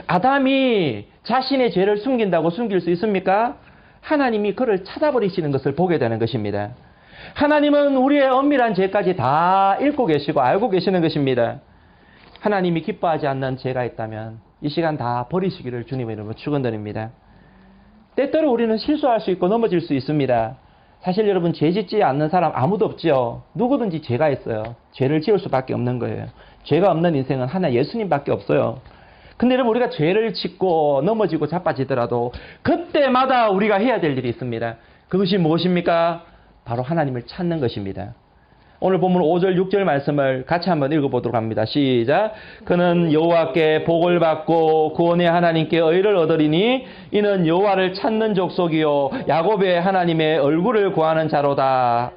아담이 자신의 죄를 숨긴다고 숨길 수 있습니까? 하나님이 그를 찾아버리시는 것을 보게 되는 것입니다. 하나님은 우리의 엄밀한 죄까지 다 읽고 계시고 알고 계시는 것입니다. 하나님이 기뻐하지 않는 죄가 있다면 이 시간 다 버리시기를 주님의 이름으로 축원드립니다. 때때로 우리는 실수할 수 있고 넘어질 수 있습니다. 사실 여러분 죄 짓지 않는 사람 아무도 없지요. 누구든지 죄가 있어요. 죄를 지을 수밖에 없는 거예요. 죄가 없는 인생은 하나 예수님밖에 없어요. 근데 여러분 우리가 죄를 짓고 넘어지고 자빠지더라도 그때마다 우리가 해야 될 일이 있습니다. 그것이 무엇입니까? 바로 하나님을 찾는 것입니다. 오늘 본문 5절 6절 말씀을 같이 한번 읽어보도록 합니다. 시작. 그는 여호와께 복을 받고 구원의 하나님께 의를 얻으리니 이는 여호와를 찾는 족속이요 야곱의 하나님의 얼굴을 구하는 자로다.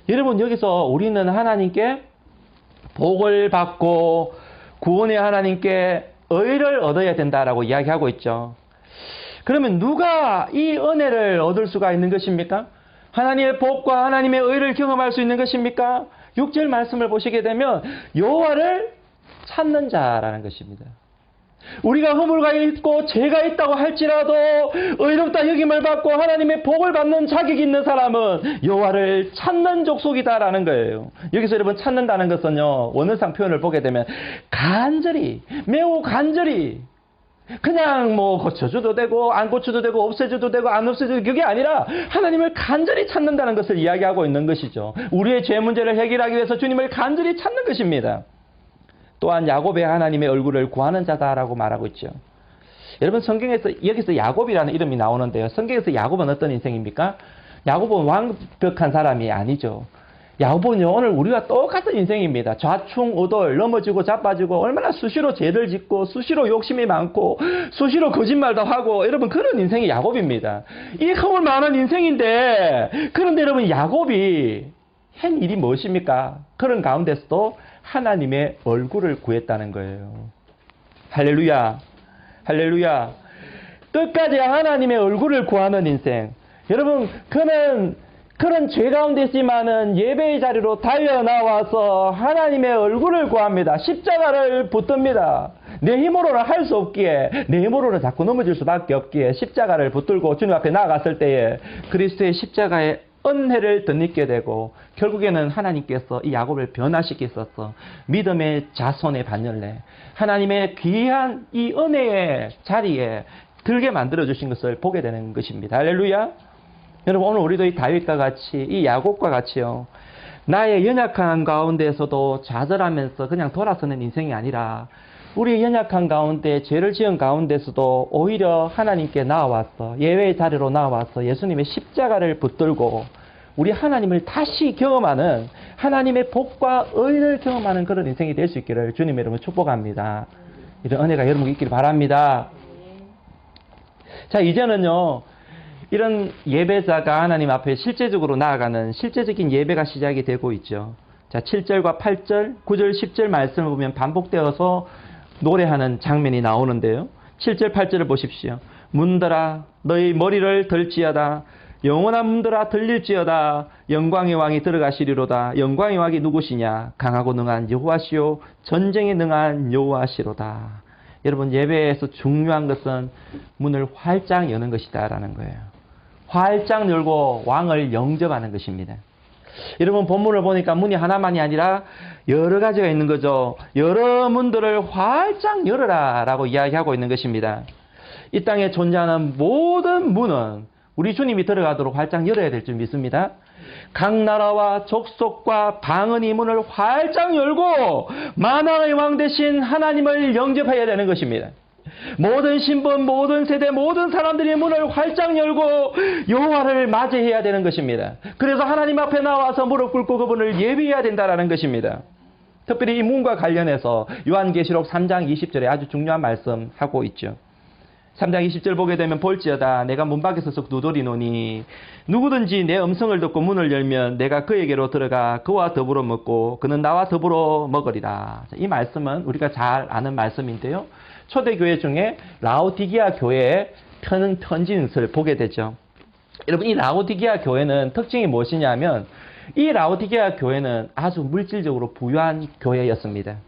여러분 여기서 우리는 하나님께 복을 받고 구원의 하나님께 의를 얻어야 된다라고 이야기하고 있죠. 그러면 누가 이 은혜를 얻을 수가 있는 것입니까? 하나님의 복과 하나님의 의를 경험할 수 있는 것입니까? 6절 말씀을 보시게 되면 여호와를 찾는 자라는 것입니다. 우리가 허물가 있고 죄가 있다고 할지라도 의롭다 여김을 받고 하나님의 복을 받는 자격이 있는 사람은 여호와를 찾는 족속이다라는 거예요. 여기서 여러분 찾는다는 것은요 원어상 표현을 보게 되면 간절히, 매우 간절히 그냥 뭐 고쳐줘도 되고 안 고쳐도 되고 없애줘도 되고 안 없애줘도 되고 그게 아니라 하나님을 간절히 찾는다는 것을 이야기하고 있는 것이죠. 우리의 죄 문제를 해결하기 위해서 주님을 간절히 찾는 것입니다. 또한 야곱의 하나님의 얼굴을 구하는 자다라고 말하고 있죠. 여러분 성경에서 여기서 야곱이라는 이름이 나오는데요. 성경에서 야곱은 어떤 인생입니까? 야곱은 완벽한 사람이 아니죠. 야곱은요, 오늘 우리와 똑같은 인생입니다. 좌충우돌, 넘어지고 자빠지고, 얼마나 수시로 죄를 짓고, 수시로 욕심이 많고, 수시로 거짓말도 하고, 여러분, 그런 인생이 야곱입니다. 이 허물 많은 인생인데, 그런데 여러분, 야곱이 한 일이 무엇입니까? 그런 가운데서도 하나님의 얼굴을 구했다는 거예요. 할렐루야. 할렐루야. 끝까지 하나님의 얼굴을 구하는 인생. 여러분, 그는 그런 죄 가운데 있지만은 예배의 자리로 달려나와서 하나님의 얼굴을 구합니다. 십자가를 붙듭니다. 내 힘으로는 할 수 없기에, 내 힘으로는 자꾸 넘어질 수밖에 없기에 십자가를 붙들고 주님 앞에 나아갔을 때에 그리스도의 십자가의 은혜를 덧입게 되고 결국에는 하나님께서 이 야곱을 변화시키셔서 믿음의 자손의 반열에 하나님의 귀한 이 은혜의 자리에 들게 만들어주신 것을 보게 되는 것입니다. 할렐루야. 여러분 오늘 우리도 이 다윗과 같이 이 야곱과 같이요. 나의 연약한 가운데에서도 좌절하면서 그냥 돌아서는 인생이 아니라 우리의 연약한 가운데 죄를 지은 가운데서도 오히려 하나님께 나와서 예외의 자리로 나와서 예수님의 십자가를 붙들고 우리 하나님을 다시 경험하는 하나님의 복과 의를 경험하는 그런 인생이 될 수 있기를 주님 여러분 축복합니다. 이런 은혜가 여러분 있기를 바랍니다. 자 이제는요. 이런 예배자가 하나님 앞에 실제적으로 나아가는 실제적인 예배가 시작이 되고 있죠. 자, 7절과 8절, 9절, 10절 말씀을 보면 반복되어서 노래하는 장면이 나오는데요. 7절, 8절을 보십시오. 문들아 너희 머리를 들지어다. 영원한 문들아 들릴지어다. 영광의 왕이 들어가시리로다. 영광의 왕이 누구시냐? 강하고 능한 여호와시요 전쟁에 능한 여호와시로다. 여러분 예배에서 중요한 것은 문을 활짝 여는 것이다 라는 거예요. 활짝 열고 왕을 영접하는 것입니다. 여러분 본문을 보니까 문이 하나만이 아니라 여러 가지가 있는 거죠. 여러 문들을 활짝 열어라 라고 이야기하고 있는 것입니다. 이 땅에 존재하는 모든 문은 우리 주님이 들어가도록 활짝 열어야 될 줄 믿습니다. 각 나라와 족속과 방언이 문을 활짝 열고 만왕의 왕 대신 하나님을 영접해야 되는 것입니다. 모든 신분, 모든 세대, 모든 사람들이 문을 활짝 열고 여호와를 맞이해야 되는 것입니다. 그래서 하나님 앞에 나와서 무릎 꿇고 그분을 예배해야 된다는 것입니다. 특별히 이 문과 관련해서 요한계시록 3장 20절에 아주 중요한 말씀 하고 있죠. 3장 20절 보게 되면 볼지어다 내가 문 밖에 서서 두드리노니 누구든지 내 음성을 듣고 문을 열면 내가 그에게로 들어가 그와 더불어 먹고 그는 나와 더불어 먹으리라. 이 말씀은 우리가 잘 아는 말씀인데요. 초대교회 중에 라오디게아 교회의 편지를 보게 되죠. 여러분 이 라오디게아 교회는 특징이 무엇이냐면 이 라오디게아 교회는 아주 물질적으로 부유한 교회였습니다.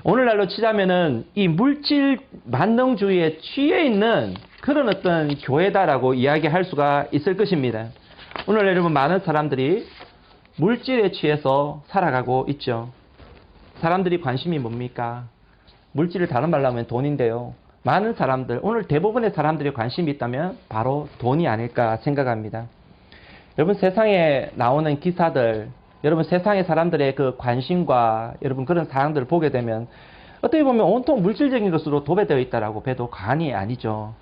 오늘날로 치자면은 이 물질 만능주의에 취해 있는 그런 어떤 교회다라고 이야기할 수가 있을 것입니다. 오늘 여러분 많은 사람들이 물질에 취해서 살아가고 있죠. 사람들이 관심이 뭡니까? 물질을 다른 말로 하면 돈인데요. 많은 사람들, 오늘 대부분의 사람들이 관심이 있다면 바로 돈이 아닐까 생각합니다. 여러분 세상에 나오는 기사들, 여러분 세상의 사람들의 그 관심과 여러분 그런 사항들을 보게 되면 어떻게 보면 온통 물질적인 것으로 도배되어 있다라고 해도 과언이 아니죠.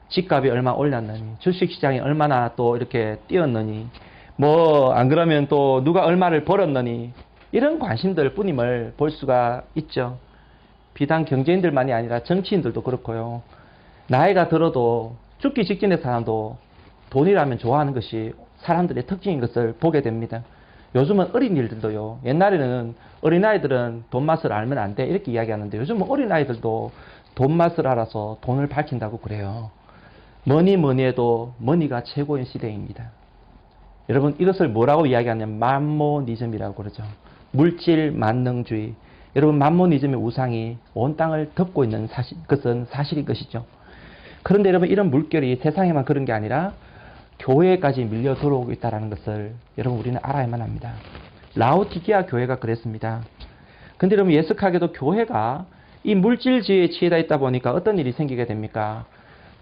집값이 얼마 올랐느니, 주식시장이 얼마나 또 이렇게 뛰었느니, 뭐 안 그러면 또 누가 얼마를 벌었느니 이런 관심들 뿐임을 볼 수가 있죠. 비단 경제인들만이 아니라 정치인들도 그렇고요. 나이가 들어도 죽기 직전의 사람도 돈이라면 좋아하는 것이 사람들의 특징인 것을 보게 됩니다. 요즘은 어린이들도요. 옛날에는 어린아이들은 돈 맛을 알면 안 돼 이렇게 이야기하는데 요즘은 어린아이들도 돈 맛을 알아서 돈을 밝힌다고 그래요. 뭐니 해도 머니가 최고인 시대입니다. 여러분 이것을 뭐라고 이야기하냐면 맘모니즘이라고 그러죠. 물질 만능주의. 여러분 맘모니즘의 우상이 온 땅을 덮고 있는 것은 사실인 것이죠. 그런데 여러분 이런 물결이 세상에만 그런 게 아니라 교회까지 밀려 들어오고 있다는 것을 여러분 우리는 알아야만 합니다. 라오디게아 교회가 그랬습니다. 근데 여러분 예측하게도 교회가 이 물질주의에 취해다 있다 보니까 어떤 일이 생기게 됩니까?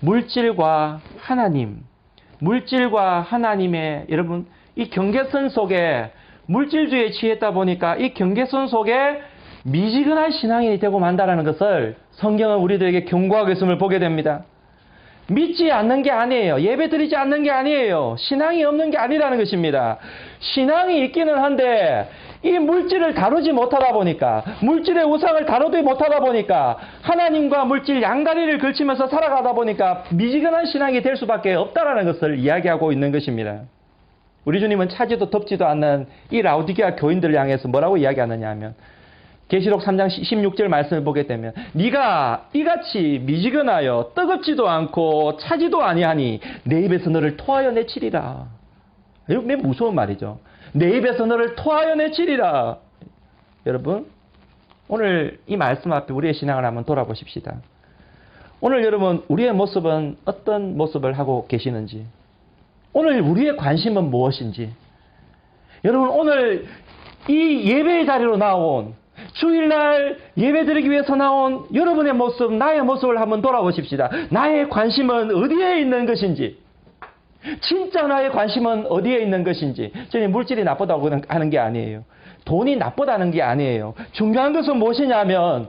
물질과 하나님의 여러분 이 경계선 속에 물질주의에 취했다 보니까 이 경계선 속에 미지근한 신앙인이 되고 만다라는 것을 성경은 우리들에게 경고하고 있음을 보게 됩니다. 믿지 않는 게 아니에요. 예배 드리지 않는 게 아니에요. 신앙이 없는 게 아니라는 것입니다. 신앙이 있기는 한데 이 물질을 다루지 못하다 보니까 물질의 우상을 다루지 못하다 보니까 하나님과 물질 양다리를 걸치면서 살아가다 보니까 미지근한 신앙이 될 수밖에 없다라는 것을 이야기하고 있는 것입니다. 우리 주님은 차지도 덥지도 않는 이 라오디게아 교인들을 향해서 뭐라고 이야기하느냐 하면 계시록 3장 16절 말씀을 보게 되면 네가 이같이 미지근하여 뜨겁지도 않고 차지도 아니하니 내 입에서 너를 토하여 내치리라. 이거 매우 무서운 말이죠. 내 입에서 너를 토하여 내치리라. 여러분 오늘 이 말씀 앞에 우리의 신앙을 한번 돌아보십시다. 오늘 여러분 우리의 모습은 어떤 모습을 하고 계시는지, 오늘 우리의 관심은 무엇인지, 여러분 오늘 이 예배의 자리로 나온 주일날 예배드리기 위해서 나온 여러분의 모습, 나의 모습을 한번 돌아보십시다. 나의 관심은 어디에 있는 것인지, 진짜 나의 관심은 어디에 있는 것인지. 저는 물질이 나쁘다고 하는 게 아니에요. 돈이 나쁘다는 게 아니에요. 중요한 것은 무엇이냐면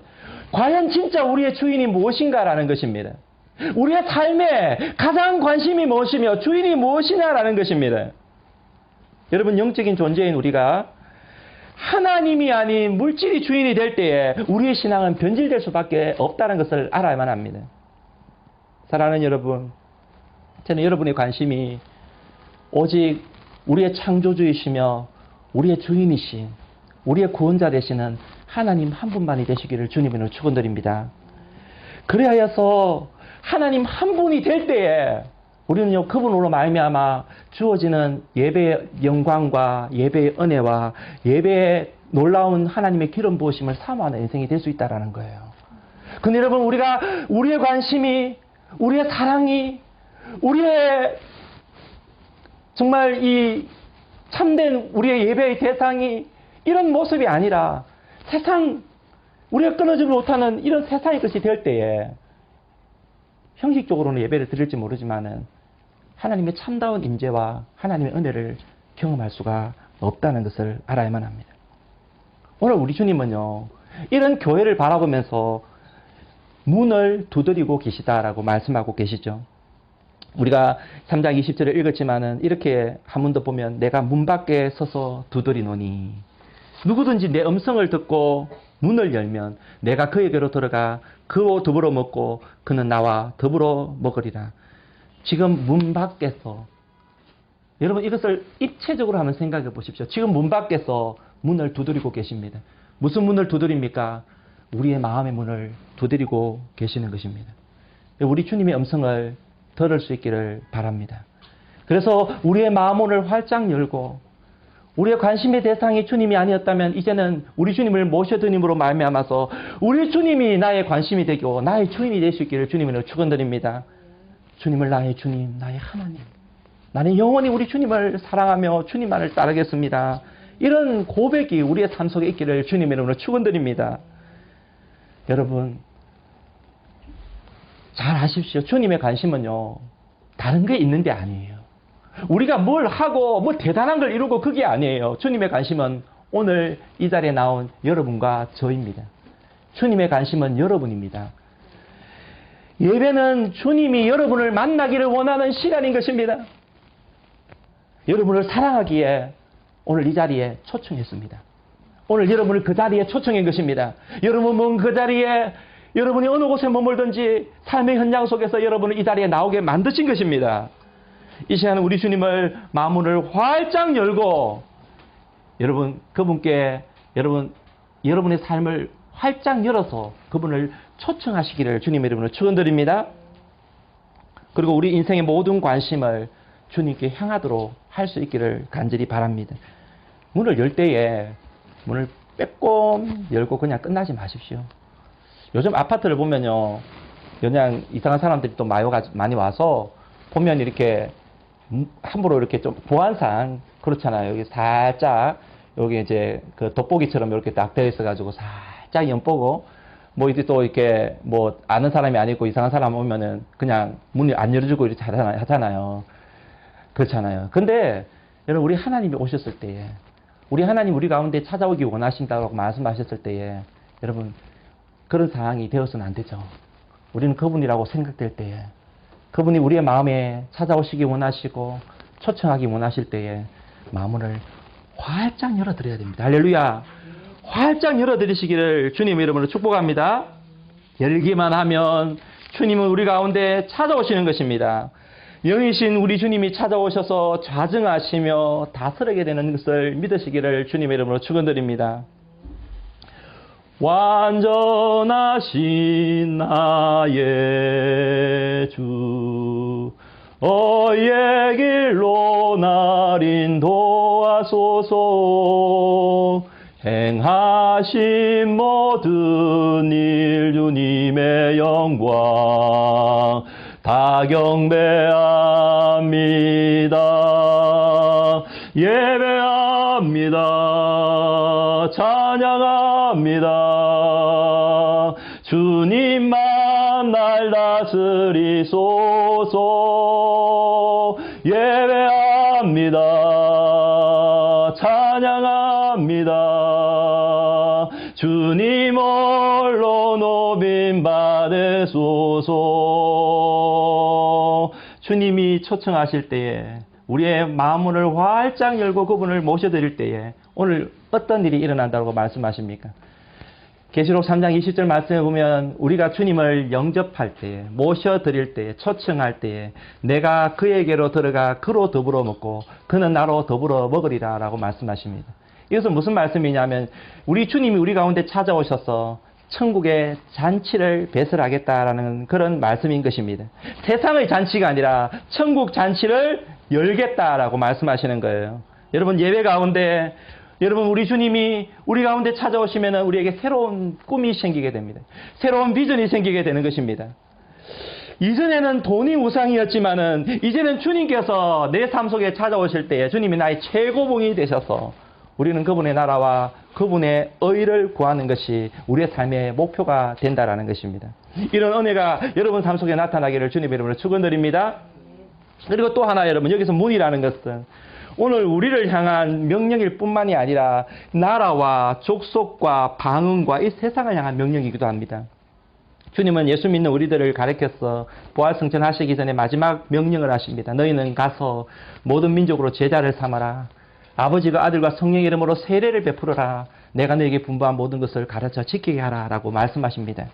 과연 진짜 우리의 주인이 무엇인가라는 것입니다. 우리의 삶에 가장 관심이 무엇이며 주인이 무엇이냐라는 것입니다. 여러분 영적인 존재인 우리가 하나님이 아닌 물질이 주인이 될 때에 우리의 신앙은 변질될 수밖에 없다는 것을 알아야만 합니다. 사랑하는 여러분, 저는 여러분의 관심이 오직 우리의 창조주이시며 우리의 주인이신 우리의 구원자 되시는 하나님 한 분만이 되시기를 주님으로 축원드립니다. 그래야서 하나님 한 분이 될 때에 우리는요 그분으로 말미암아 주어지는 예배의 영광과 예배의 은혜와 예배의 놀라운 하나님의 기름 부으심을 사모하는 인생이 될 수 있다는 거예요. 근데 여러분 우리의 관심이, 우리의 사랑이, 우리의 정말 이 참된 우리의 예배의 대상이 이런 모습이 아니라 세상, 우리가 끊어지지 못하는 이런 세상의 것이 될 때에 형식적으로는 예배를 드릴지 모르지만은 하나님의 참다운 임재와 하나님의 은혜를 경험할 수가 없다는 것을 알아야만 합니다. 오늘 우리 주님은요 이런 교회를 바라보면서 문을 두드리고 계시다라고 말씀하고 계시죠. 우리가 3장 20절을 읽었지만은 이렇게 한 문 더 보면 내가 문 밖에 서서 두드리노니 누구든지 내 음성을 듣고 문을 열면 내가 그에게로 들어가 그와 더불어 먹고 그는 나와 더불어 먹으리라. 지금 문 밖에서, 여러분 이것을 입체적으로 한번 생각해 보십시오. 지금 문 밖에서 문을 두드리고 계십니다. 무슨 문을 두드립니까? 우리의 마음의 문을 두드리고 계시는 것입니다. 우리 주님의 음성을 들을 수 있기를 바랍니다. 그래서 우리의 마음문을 활짝 열고 우리의 관심의 대상이 주님이 아니었다면 이제는 우리 주님을 모셔드림으로 말미암아서 우리 주님이 나의 관심이 되고 나의 주인이 될 수 있기를 주님으로 축원드립니다. 주님을 나의 주님, 나의 하나님, 나는 영원히 우리 주님을 사랑하며 주님만을 따르겠습니다. 이런 고백이 우리의 삶 속에 있기를 주님의 이름으로 축원드립니다. 여러분 잘 아십시오. 주님의 관심은요 다른 게 있는 게 아니에요. 우리가 뭘 하고 뭐 대단한 걸 이루고 그게 아니에요. 주님의 관심은 오늘 이 자리에 나온 여러분과 저입니다. 주님의 관심은 여러분입니다. 예배는 주님이 여러분을 만나기를 원하는 시간인 것입니다. 여러분을 사랑하기에 오늘 이 자리에 초청했습니다. 오늘 여러분을 그 자리에 초청한 것입니다. 여러분은 그 자리에, 여러분이 어느 곳에 머물든지 삶의 현장 속에서 여러분을 이 자리에 나오게 만드신 것입니다. 이 시간은 우리 주님을 마음문을 활짝 열고 여러분 그분께 여러분의 삶을 활짝 열어서 그분을 초청하시기를 주님의 이름으로 축원드립니다. 그리고 우리 인생의 모든 관심을 주님께 향하도록 할 수 있기를 간절히 바랍니다. 문을 열 때에 문을 빼꼼 열고 그냥 끝나지 마십시오. 요즘 아파트를 보면요 그냥 이상한 사람들이 또 많이 와서 보면 이렇게 함부로 이렇게 좀 보안상 그렇잖아요. 여기 살짝 여기 이제 그 돋보기처럼 이렇게 딱 되어 있어가지고 살짝 엿보고 뭐 이제 또 이렇게 뭐 아는 사람이 아니고 이상한 사람 오면은 그냥 문을 안 열어주고 이렇게 하잖아요. 그렇잖아요. 근데 여러분, 우리 하나님이 오셨을 때에, 우리 하나님 우리 가운데 찾아오기 원하신다고 말씀하셨을 때에, 여러분, 그런 상황이 되어서는 안 되죠. 우리는 그분이라고 생각될 때에, 그분이 우리의 마음에 찾아오시기 원하시고 초청하기 원하실 때에 마음을 활짝 열어드려야 됩니다. 할렐루야. 활짝 열어드리시기를 주님의 이름으로 축복합니다. 열기만 하면 주님은 우리 가운데 찾아오시는 것입니다. 영이신 우리 주님이 찾아오셔서 좌증하시며 다스리게 되는 것을 믿으시기를 주님의 이름으로 축원드립니다. 완전하신 나의 주, 어의 길로 날 인도하소서. 행하신 모든 일 주님의 영광 다 경배합니다. 예배합니다. 찬양합니다. 주님만 날 다스리소서. 예배합니다. 찬양합니다. 주님 홀로 높임 받으소서. 주님이 초청하실 때에, 우리의 마음문을 활짝 열고 그분을 모셔드릴 때에 오늘 어떤 일이 일어난다고 말씀하십니까? 계시록 3장 20절 말씀에 보면 우리가 주님을 영접할 때에, 모셔드릴 때에, 초청할 때에 내가 그에게로 들어가 그로 더불어 먹고 그는 나로 더불어 먹으리라 라고 말씀하십니다. 이것은 무슨 말씀이냐면, 우리 주님이 우리 가운데 찾아오셔서 천국의 잔치를 배설하겠다라는 그런 말씀인 것입니다. 세상의 잔치가 아니라 천국 잔치를 열겠다라고 말씀하시는 거예요. 여러분, 예배 가운데 여러분, 우리 주님이 우리 가운데 찾아오시면 우리에게 새로운 꿈이 생기게 됩니다. 새로운 비전이 생기게 되는 것입니다. 이전에는 돈이 우상이었지만은 이제는 주님께서 내 삶 속에 찾아오실 때에 주님이 나의 최고봉이 되셔서 우리는 그분의 나라와 그분의 의를 구하는 것이 우리의 삶의 목표가 된다라는 것입니다. 이런 은혜가 여러분 삶 속에 나타나기를 주님의 이름으로 축원드립니다. 그리고 또 하나, 여러분, 여기서 문이라는 것은 오늘 우리를 향한 명령일 뿐만이 아니라 나라와 족속과 방언과 이 세상을 향한 명령이기도 합니다. 주님은 예수 믿는 우리들을 가르쳐서 부활승천하시기 전에 마지막 명령을 하십니다. 너희는 가서 모든 민족으로 제자를 삼아라. 아버지가 아들과 성령의 이름으로 세례를 베풀어라. 내가 너에게 분부한 모든 것을 가르쳐 지키게 하라 라고 말씀하십니다.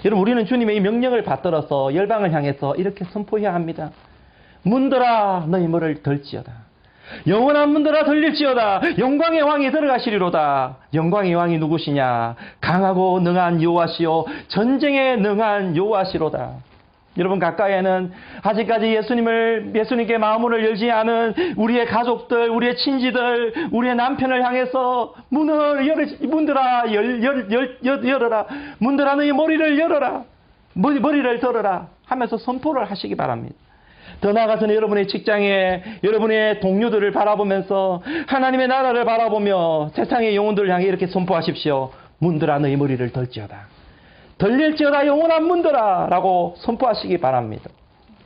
여러분, 우리는 주님의 이 명령을 받들어서 열방을 향해서 이렇게 선포해야 합니다. 문들아 너희 문을 덜지어다. 영원한 문들아 들릴지어다. 영광의 왕이 들어가시리로다. 영광의 왕이 누구시냐? 강하고 능한 여호와시요 전쟁에 능한 여호와시로다. 여러분, 가까이에는 아직까지 예수님께 마음문을 열지 않은 우리의 가족들, 우리의 친지들, 우리의 남편을 향해서 문들아 열어라. 문들아 너희 머리를 열어라. 머리를 들어라 하면서 선포를 하시기 바랍니다. 더 나아가서는 여러분의 직장에 여러분의 동료들을 바라보면서 하나님의 나라를 바라보며 세상의 영혼들을 향해 이렇게 선포하십시오. 문들아 너희 머리를 들지어다. 들릴지어다 영원한 문들아 라고 선포하시기 바랍니다.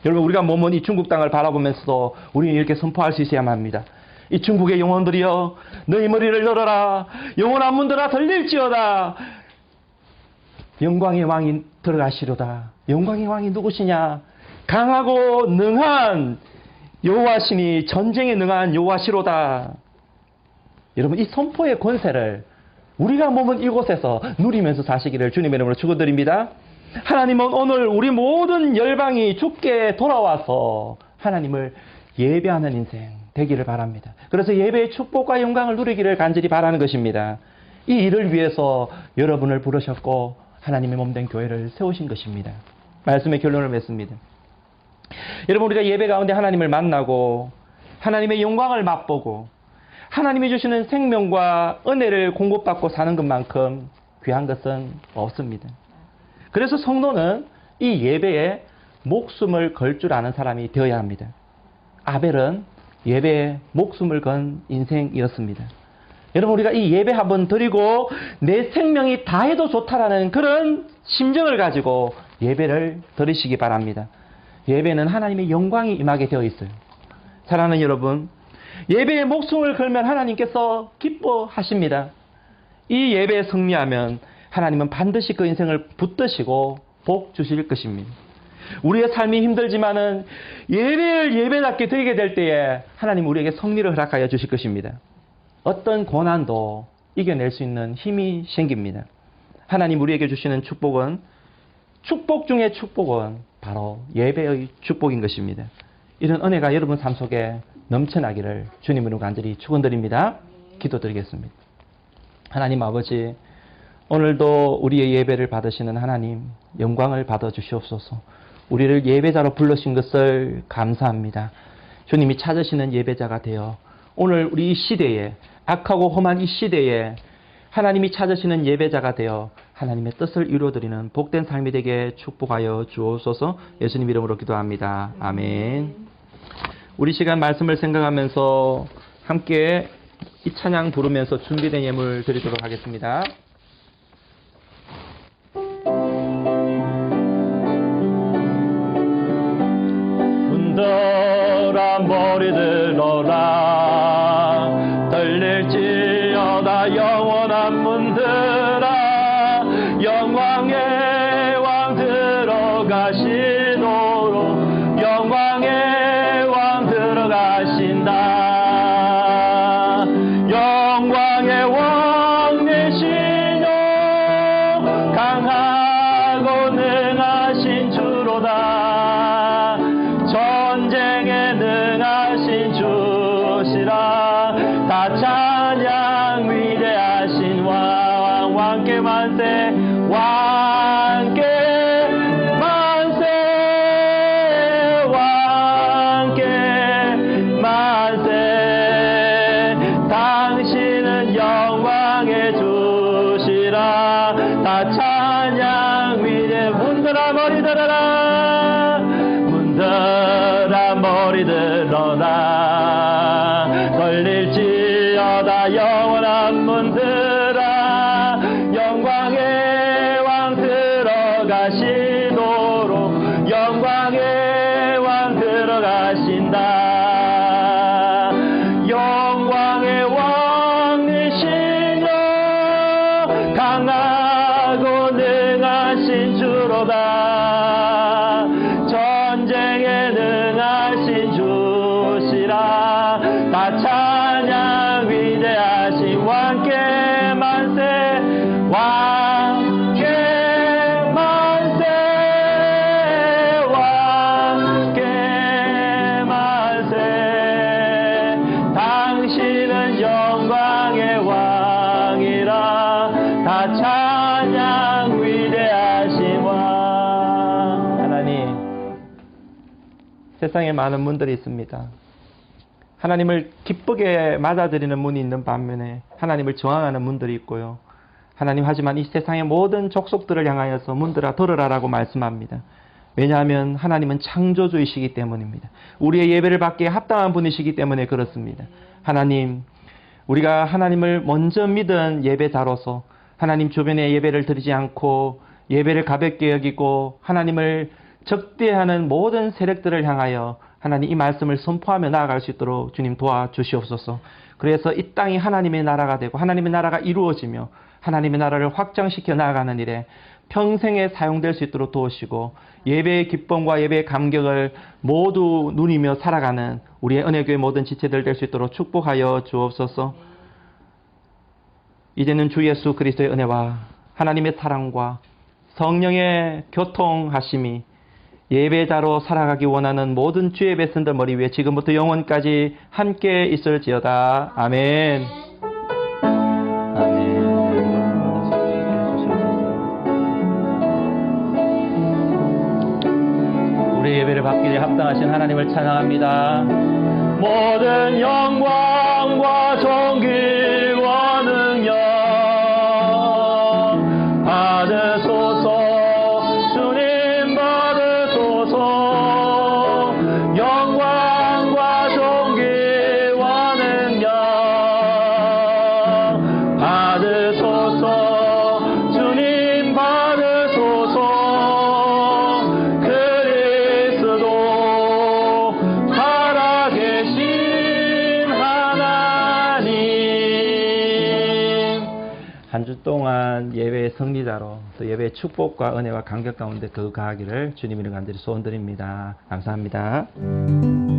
여러분, 우리가 머문 이 중국 땅을 바라보면서도 우리는 이렇게 선포할 수 있어야만 합니다. 이 중국의 영혼들이여 너희 머리를 열어라. 영원한 문들아 들릴지어다. 영광의 왕이 들어가시로다. 영광의 왕이 누구시냐? 강하고 능한 여호와시니 전쟁에 능한 여호와시로다. 여러분, 이 선포의 권세를 우리가 머문 이곳에서 누리면서 사시기를 주님의 이름으로 축원드립니다. 하나님은 오늘 우리 모든 열방이 주께 돌아와서 하나님을 예배하는 인생 되기를 바랍니다. 그래서 예배의 축복과 영광을 누리기를 간절히 바라는 것입니다. 이 일을 위해서 여러분을 부르셨고 하나님의 몸된 교회를 세우신 것입니다. 말씀의 결론을 맺습니다. 여러분, 우리가 예배 가운데 하나님을 만나고 하나님의 영광을 맛보고 하나님이 주시는 생명과 은혜를 공급받고 사는 것만큼 귀한 것은 없습니다. 그래서 성도는 이 예배에 목숨을 걸 줄 아는 사람이 되어야 합니다. 아벨은 예배에 목숨을 건 인생이었습니다. 여러분, 우리가 이 예배 한번 드리고 내 생명이 다해도 좋다라는 그런 심정을 가지고 예배를 드리시기 바랍니다. 예배는 하나님의 영광이 임하게 되어 있어요. 사랑하는 여러분, 예배에 목숨을 걸면 하나님께서 기뻐하십니다. 이 예배에 승리하면 하나님은 반드시 그 인생을 붙드시고 복 주실 것입니다. 우리의 삶이 힘들지만은 예배를 예배답게 드리게 될 때에 하나님 우리에게 승리를 허락하여 주실 것입니다. 어떤 고난도 이겨낼 수 있는 힘이 생깁니다. 하나님 우리에게 주시는 축복은, 축복 중에 축복은 바로 예배의 축복인 것입니다. 이런 은혜가 여러분 삶 속에 넘쳐나기를 주님으로 간절히 축원드립니다. 기도드리겠습니다. 하나님 아버지, 오늘도 우리의 예배를 받으시는 하나님, 영광을 받아 주시옵소서. 우리를 예배자로 불러신 것을 감사합니다. 주님이 찾으시는 예배자가 되어 오늘 우리 이 시대에, 악하고 험한 이 시대에 하나님이 찾으시는 예배자가 되어 하나님의 뜻을 이루어드리는 복된 삶이 되게 축복하여 주옵소서. 예수님 이름으로 기도합니다. 아멘. 우리 시간 말씀을 생각하면서 함께 이 찬양 부르면서 준비된 예물 드리도록 하겠습니다. 문들아 머리 들어라, 떨릴지어다 영원한 문들아, 영광의 왕 들어가시도록, 영광의 왕 들어가신다. 영광의 왕 되시며 강하고 능하신 주로다. 전쟁에 능하신 주시라. 다 찬양 위대하신 왕, 왕께 만세, 왕께 만세, 왕께 만세. 당신은 영광의 주시라. 다 찬양 위대. 문들아 머리 들어라, 문들아 머리 들어라, 걸릴지어다 영원한 문들아, 영광의 왕 들어가시도록, 영광의 왕 들어가신다. 영광의 왕이시여 강하고 능하신 주로다. 전쟁에 능하신 주시라. 다 찬양 위대하신 왕께 만세, 왕께 만세, 왕께 만세. 당신은 영광의 왕이라. 다 찬양 위대하신 왕. 하나님, 세상에 많은 문들이 있습니다. 하나님을 기쁘게 맞아들이는 문이 있는 반면에 하나님을 저항하는 문들이 있고요. 하나님, 하지만 이 세상의 모든 족속들을 향하여서 문들아 들으라라고 말씀합니다. 왜냐하면 하나님은 창조주이시기 때문입니다. 우리의 예배를 받기에 합당한 분이시기 때문에 그렇습니다. 하나님, 우리가 하나님을 먼저 믿은 예배자로서 하나님 주변에 예배를 드리지 않고 예배를 가볍게 여기고 하나님을 적대하는 모든 세력들을 향하여 하나님 이 말씀을 선포하며 나아갈 수 있도록 주님 도와주시옵소서. 그래서 이 땅이 하나님의 나라가 되고 하나님의 나라가 이루어지며 하나님의 나라를 확장시켜 나아가는 일에 평생에 사용될 수 있도록 도우시고 예배의 기쁨과 예배의 감격을 모두 누리며 살아가는 우리의 은혜교회 모든 지체들 될 수 있도록 축복하여 주옵소서. 이제는 주 예수 그리스도의 은혜와 하나님의 사랑과 성령의 교통하심이 예배자로 살아가기 원하는 모든 주의 백성들 머리 위에 지금부터 영원까지 함께 있을지어다. 아멘. 아멘. 우리 예배를 받기 위해 합당하신 하나님을 찬양합니다. 모든 영광과 존귀와 능력 받으소서. 주님 받으소서. 영광과 존귀와 능력
예배 승리자로 또 예배의 축복과 은혜와 감격 가운데 거하기를 주님 이름 간절히 소원드립니다. 감사합니다.